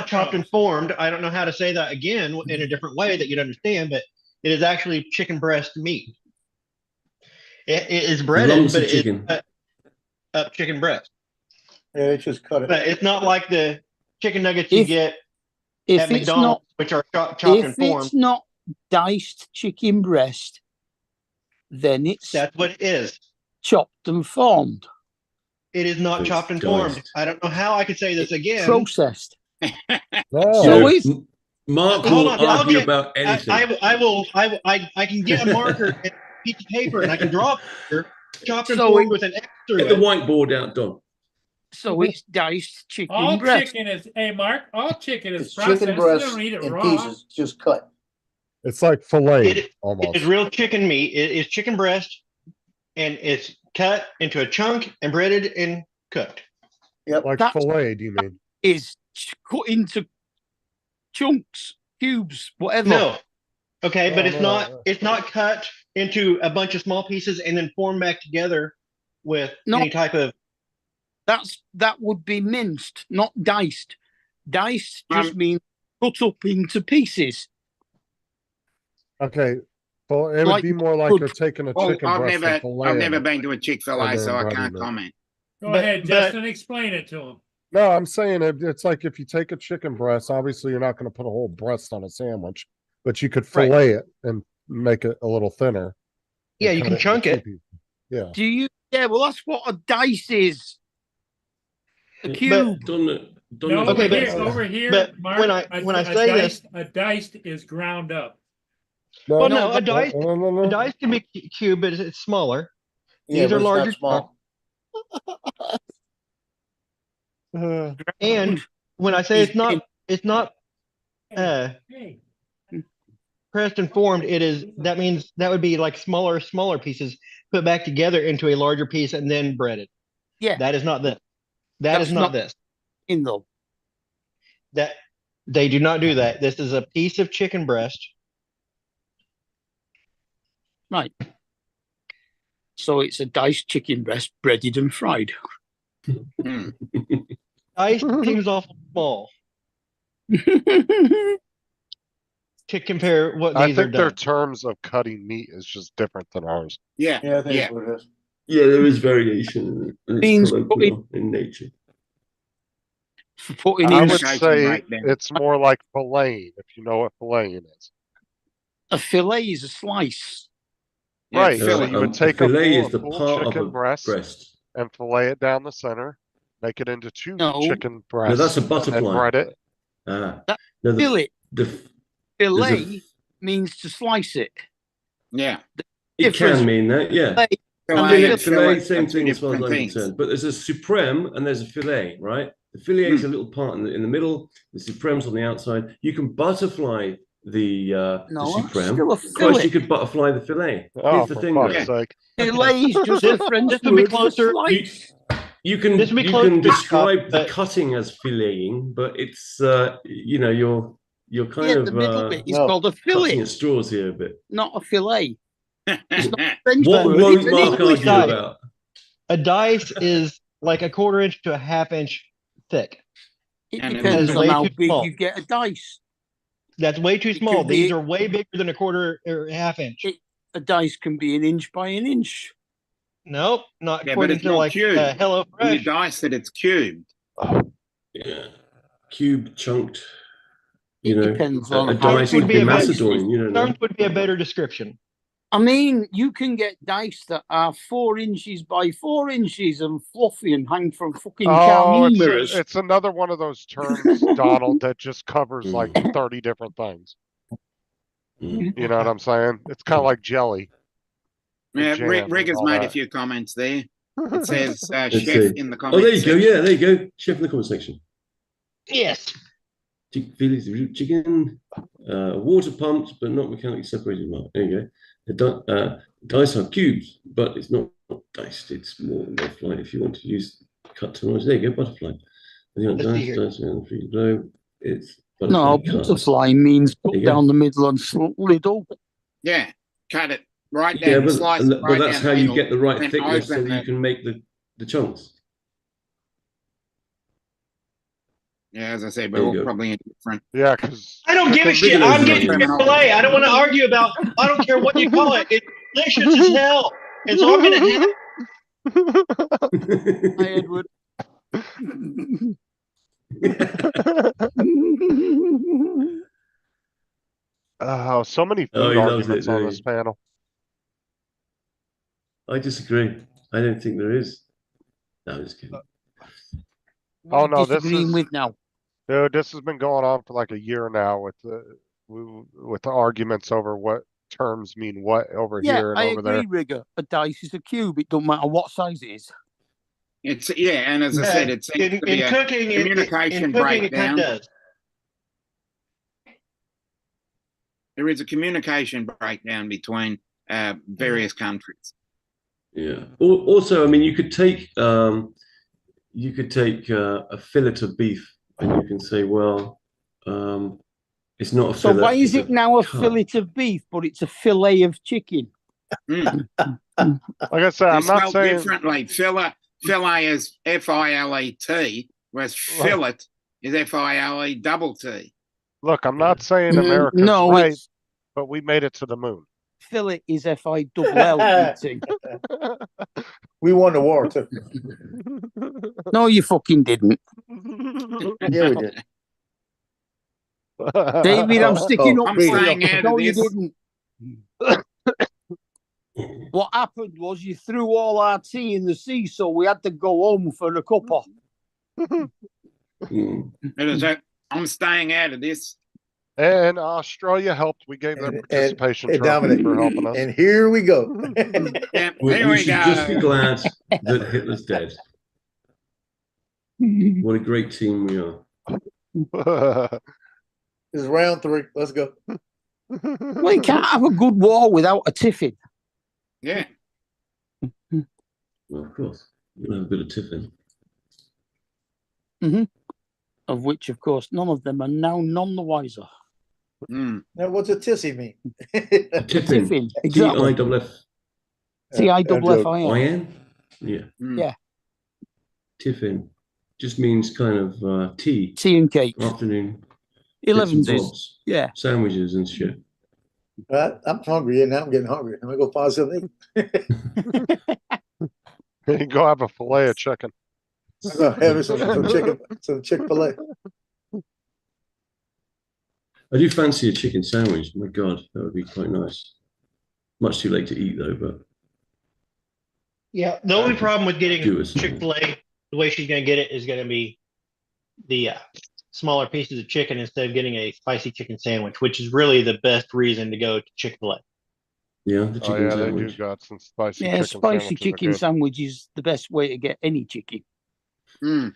chopped and formed. I don't know how to say that again in a different way that you'd understand, but it is actually chicken breast meat. It is breaded, Lumps but of it's chicken. up chicken breast. Yeah, they just cut it. But it's not like the chicken nuggets you If- get If at it's McDonald's, not, which are chopped and if formed. it's not diced chicken breast, then it's That's what it is. chopped and formed, It is not It's chopped and formed. diced. I don't know how I could say this again. processed. Oh, So You know, if- Mark Hold will on, I'll argue get- about anything. I can get a marker and a piece of paper and I can draw a picture, chopped and So formed it- with an X through Get the it. whiteboard out, Don. So it's diced chicken All breast. chicken is, hey, Mark, all chicken is It's processed. chicken You breast don't eat it in raw. pieces, just cut. It's like filet It almost. is real chicken meat. It is chicken breast, and it's cut into a chunk and breaded and cooked. Like That's- filet, do you mean? Is cut into chunks, cubes, whatever. No, okay, but No, it's no, not. no. It's not cut into a bunch of small pieces and then formed back together with No. any type of. That would be minced, not diced. Diced just means cut up into pieces. Okay. Well, it would Like be more like good- you're taking a Well, chicken breast and filet. I've never been to a Chick-fil-A, and so then I breading can't it. comment. Go But- ahead, but- Justin, explain it to him. No, I'm saying it's like if you take a chicken breast, obviously you're not going to put a whole breast on a sandwich, but you could Right. fillet it and make it a little thinner. and Yeah, you cut can into chunk two it. pieces. Yeah. Do you? Yeah, well, that's what a dice is. A Yeah, cube. Don, No, Okay, over but- here, over here, but Mark, when I say this- a diced is ground up. No, Well, no, a dice. no. A dice can be cube, but it's smaller. Yeah, These but are it's not larger. small. And when I say it's not Hey, pressed and formed, that means that would be like smaller pieces put back together into a larger piece and then breaded. Yeah. That is not this. That is That's not not- this. In though. That they do not do that. This is a piece of chicken breast. Right. So it's a diced chicken breast, breaded and fried. Hmm. Ice seems awful small to compare what I these are think their done. terms of cutting meat is just different than ours. Yeah, Yeah, I think yeah. that's what it is. Yeah, there is variation in it, and Beans it's colloquial in nature. For putting I in would Indication say right there. it's more like filleting, if you know what filleting is. a fillet is a slice. Yeah, Right. fill So it. you would take a fillet is full, the full part of chicken a breast and fillet it down the center, make it into two No. chicken No, breasts, that's a and butterfly. bread it. Ah, That- no, the, Fillet. the, Fillet means to slice it. Yeah. it difference can mean that, yeah. Fillet Fillet Fillet, and fillet same are two thing as far as different I'm things. concerned. But there's a supreme and there's a fillet, right? The fillet is a little part in the middle. The supreme's on the outside. You can butterfly the No, it's supreme. still a Of course, you fillet. could butterfly the fillet. Oh, Here's the for thing, fuck's though. sake. Fillet is just a French This would be word for closer- slice. You can This would be you close can to describe chop, the but- cutting as filleting, but it's you know you're kind Yeah, of the middle bit is no, called a cutting fillet, at straws here a bit. not a fillet. It's not a French What word. won't It's an Mark English argue side. word. about? A dice is like a quarter inch to a half inch thick. It And it depends is on way how too big small. you get a dice. That's way too It small. could be- These are way bigger than a quarter or a half inch. A dice can be an inch by an inch. Nope, not Yeah, but according it's to not like cubed. Hello When you Fresh. dice it, it's cubed. Yeah, cube chunked. It You know, depends a on how dice would could be be a bit- Macedonian. You don't know. Terms would be a better description. I mean, you can get dice that are 4 inches by 4 inches and fluffy and hang from fucking Oh, mirrors. it's another one of those terms, Donald, that just covers like 30 different things. Mm. You know what I'm saying? It's kind of like jelly. Yeah, jam Rick, and Rick has all made a that. few comments there. It says Let's chef see. in the Oh, comments. there you go. section. Yeah, there you go. Chef in the comment section. Yes. Feelings of chicken, water pumped but not mechanically separated. Mark. There you go. Dice are cubes, but it's not diced. It's more butterfly if you want to use cut terminology. There you go, butterfly. And you want Let's see dice, here. dice, and free blow. It's butterfly. No, cut. butterfly means cut There you go. down the middle and slit open. Yeah, cut it right down, Yeah, but, slice and it but right that's down how the you middle, get the right then thickness so open that you it. can make the chunks. Yeah, as I say, There we're you all go. probably indifferent. Yeah, because I don't give a Look shit. at I'm those getting numbers. Chick-fil-A. I don't want to argue about. I don't care what you call it. It's delicious as hell. It's all gonna have. Hi, Edward. so many Oh, food he loves arguments it, on doesn't this he? panel. I disagree. I don't think there is. No, I'm just kidding. Oh, no, this Disagreeing is- with now. Dude, this has been going on for like a year now with the arguments over what terms mean what over Yeah, here and I over agree, there. Rigger. A dice is a cube. It don't matter what size it is. It's and as I said, it seems to be in a cooking, communication it kind of breakdown. does. There is a communication breakdown between various countries. Yeah. Also, I mean, you could take a fillet of beef, and you can say, well, it's not a So fillet. why is it's it now a cut. fillet of beef, but it's a fillet of chicken? Like I said, They're I'm not spelled saying differently. Fillet is F-I-L-E-T, whereas fillet is F-I-L-E-T. look, I'm not saying America's No, right, it's but we made it to the moon. fillet is F-I-double-L-E-T. We won the war too. No, you fucking didn't. Yeah, we did. David, I'm sticking up I'm for you. staying out of No, you this. didn't. What happened was you threw all our tea in the sea, so we had to go home for a cuppa. I'm staying out of this. And Australia helped. We gave them participation and trophy Dominic, for helping us. And here we go. Yeah, We here we should go. just be glad that Hitler's dead. What a great team we are. It's round 3. Let's go. Well, you can't have a good war without a tiffin. Yeah. Well, of course. We'll have a bit of tiffin. Of which, of course, none of them are now none the wiser. Mm. Now, what's a tissy mean? Tiffin. Tiffin, exactly. T-I-F-F. T-I-F-F-I-N. Yeah. Mm. Yeah. Tiffin. Just means kind of tea. Tea and cake. Afternoon. bits and 11s. bobs, Yeah. Sandwiches and shit. I'm hungry, and now I'm getting hungry. I'm gonna go find something. Go have a fillet of chicken. I'm gonna have some chicken, some Chick-fil-A. I do fancy a chicken sandwich. My God, that would be quite nice. Much too late to eat though, but Yeah, the only problem with getting do it. Chick-fil-A, the way she's going to get it is going to be the smaller pieces of chicken instead of getting a spicy chicken sandwich, which is really the best reason to go to Chick-fil-A. Yeah, the Oh chicken yeah, they do sandwich. got some spicy Yeah, chicken spicy sandwiches are chicken good. sandwich is the best way to get any chicken. Mm.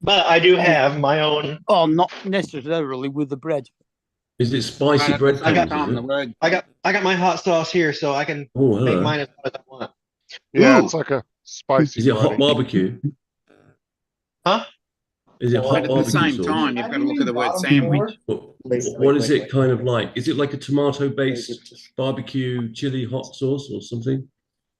But I do have my own. Oh, not necessarily with the bread. Is it spicy Right, bread? I got on the word. I got my hot sauce here, so I can Oh, make hello. mine as hot as I want. Yeah, Ooh. it's like a spicy. Is it hot breading. barbecue? Huh? Is it Well, hot But at the barbecue same sauce? time, you've got to look at the word sandwich. What is it kind of like? Is it like a tomato-based barbecue chili hot sauce or something?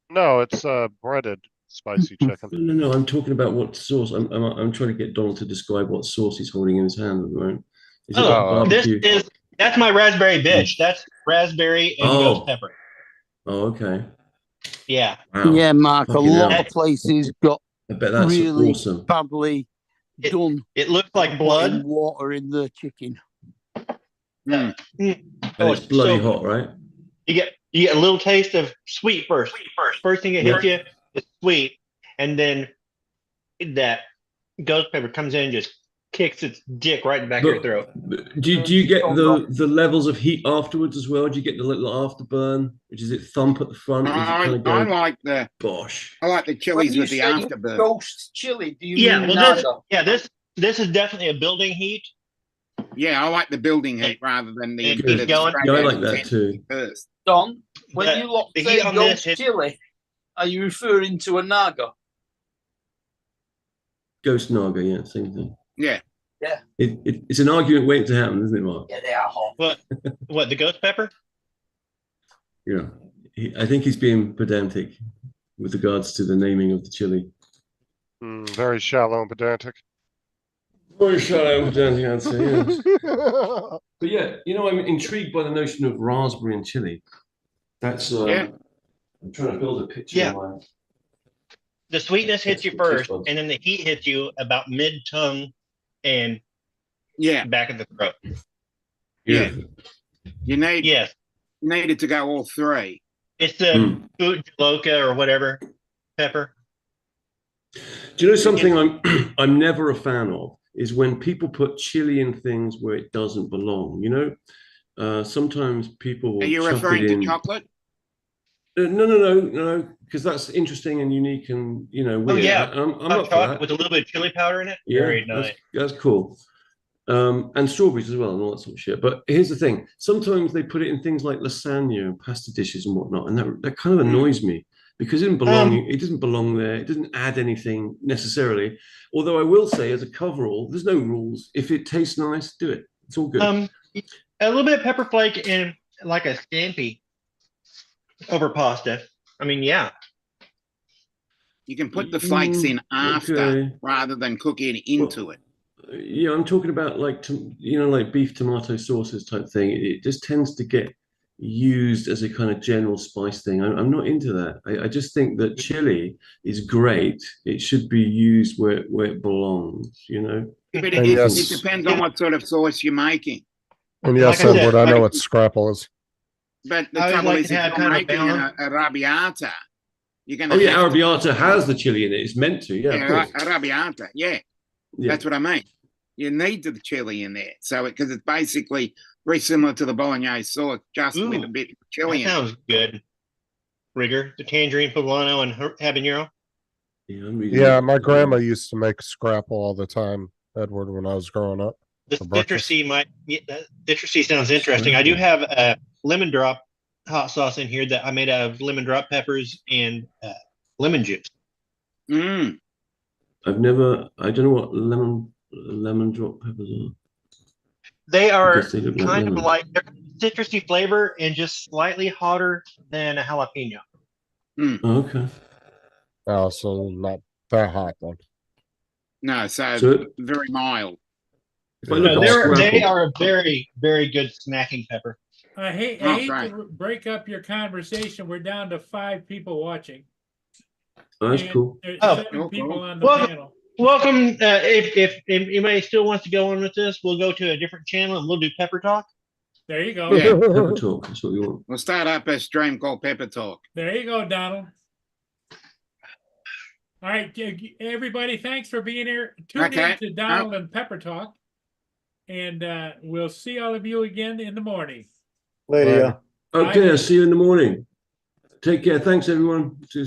No, it's breaded spicy chicken. No. I'm talking about what sauce. I'm trying to get Donald to describe what sauce he's holding in his hand at the moment. Is it like Oh, this barbecue? that's my raspberry bitch. That's raspberry and Oh. ghost pepper. Oh, okay. Yeah. Wow. Yeah, Mark, Fucking a lot hell. of places got I bet that's really awesome. badly done. It looks like putting blood. water in the chicken. Mm. And it's bloody hot, right? You get a little taste of sweet first. First thing it hits you is sweet, and then that ghost pepper comes in and just kicks its dick right in the back of your throat. Do you get the levels of heat afterwards as well? Do you get the little afterburn, which is it thump at the front? Is it I kind of going, like the bosh? chilies with the afterburn. Ghost chili, do you Yeah, mean well, Naga? this is definitely a building heat. Yeah, I like the building heat rather than the. It keeps going. Yeah, I like that too. First. Don, when The- you lot the say heat on this ghost is- chili, are you referring to a Naga? Ghost Naga, yeah, same thing. Yeah. Yeah. It's an argument waiting to happen, isn't it, Mark? Yeah, they are hot. What the ghost pepper? Yeah. I think he's being pedantic with regards to the naming of the chili. Very shallow and pedantic. Very shallow and pedantic, I'd say, yes. But yeah, I'm intrigued by the notion of raspberry and chili. That's Yeah. I'm trying to build a picture Yeah. of my The sweetness hits you Taste first, buds. and then the heat hits you about mid tongue and back of the throat. Yeah. You need Yes, needed to go all three. it's the food jaloka or whatever pepper. Do you know something I'm I'm never a fan of? is when people put chili in things where it doesn't belong. You know, sometimes people Are will you chuck referring it to in. chocolate? No, because that's interesting and unique and weird. yeah. I'm Hot up for chocolate that. with a little bit of chili powder in it. Yeah, Very nice. that's cool. And strawberries as well and all that sort of shit. But here's the thing: sometimes they put it in things like lasagna and pasta dishes and whatnot, and that kind of annoys me because it doesn't belong there. It doesn't add anything necessarily. Although I will say, as a coverall, there's no rules. If it tastes nice, do it. It's all good. A little bit of pepper flake and like a scampi over pasta. I mean, yeah. You can put the flakes in after okay. rather than cooking into it. Yeah, I'm talking about like like beef tomato sauces type thing. It just tends to get used as a kind of general spice thing. I'm not into that. I just think that chili is great. It should be used where it belongs. But And it yes. depends on what sort of sauce you're making. And yes, Like I said, Edward, I know like- what scrapple is. But the I always trouble like is, to if have you're kind of making balance. a arrabbiata, you're going to Oh yeah, arrabbiata has the chili in it. It's meant to. Yeah, of course. arrabbiata, yeah. That's what I mean. You need the chili in there, so because it's basically very similar to the bolognese sauce, just with a bit of chili. That sounds good. Rigger, the tangerine poblano and habanero. Yeah, my grandma used to make scrapple all the time, Edward, when I was growing up. The for breakfast. citrusy sounds interesting. I do have a lemon drop hot sauce in here that I made out of lemon drop peppers and lemon juice. Mm. I don't know what lemon drop peppers are. They are Because they look like kind of lemon. like they're citrusy flavor and just slightly hotter than a jalapeno. Oh, okay. Oh, so not that hot then. No, so So- very mild. If I look No, at they scrapple- are a very, very good snacking pepper. I hate right. to break up your conversation. We're down to 5 people watching. Oh, that's And cool. There's Oh, 7 people on the Well, panel. Welcome. If anybody still wants to go on with this, we'll go to a different channel and we'll do pepper talk. There you go. Yeah. Pepper talk. That's what we want. We'll start up a stream called Pepper Talk. There you go, Donald. All right, everybody, thanks for being here. Tune Okay. in to Donald and Pepper Talk. And we'll see all of you again in the morning. Later, Right. y'all. Okay, I'll see you in the morning. Take care. Thanks, everyone. See you soon.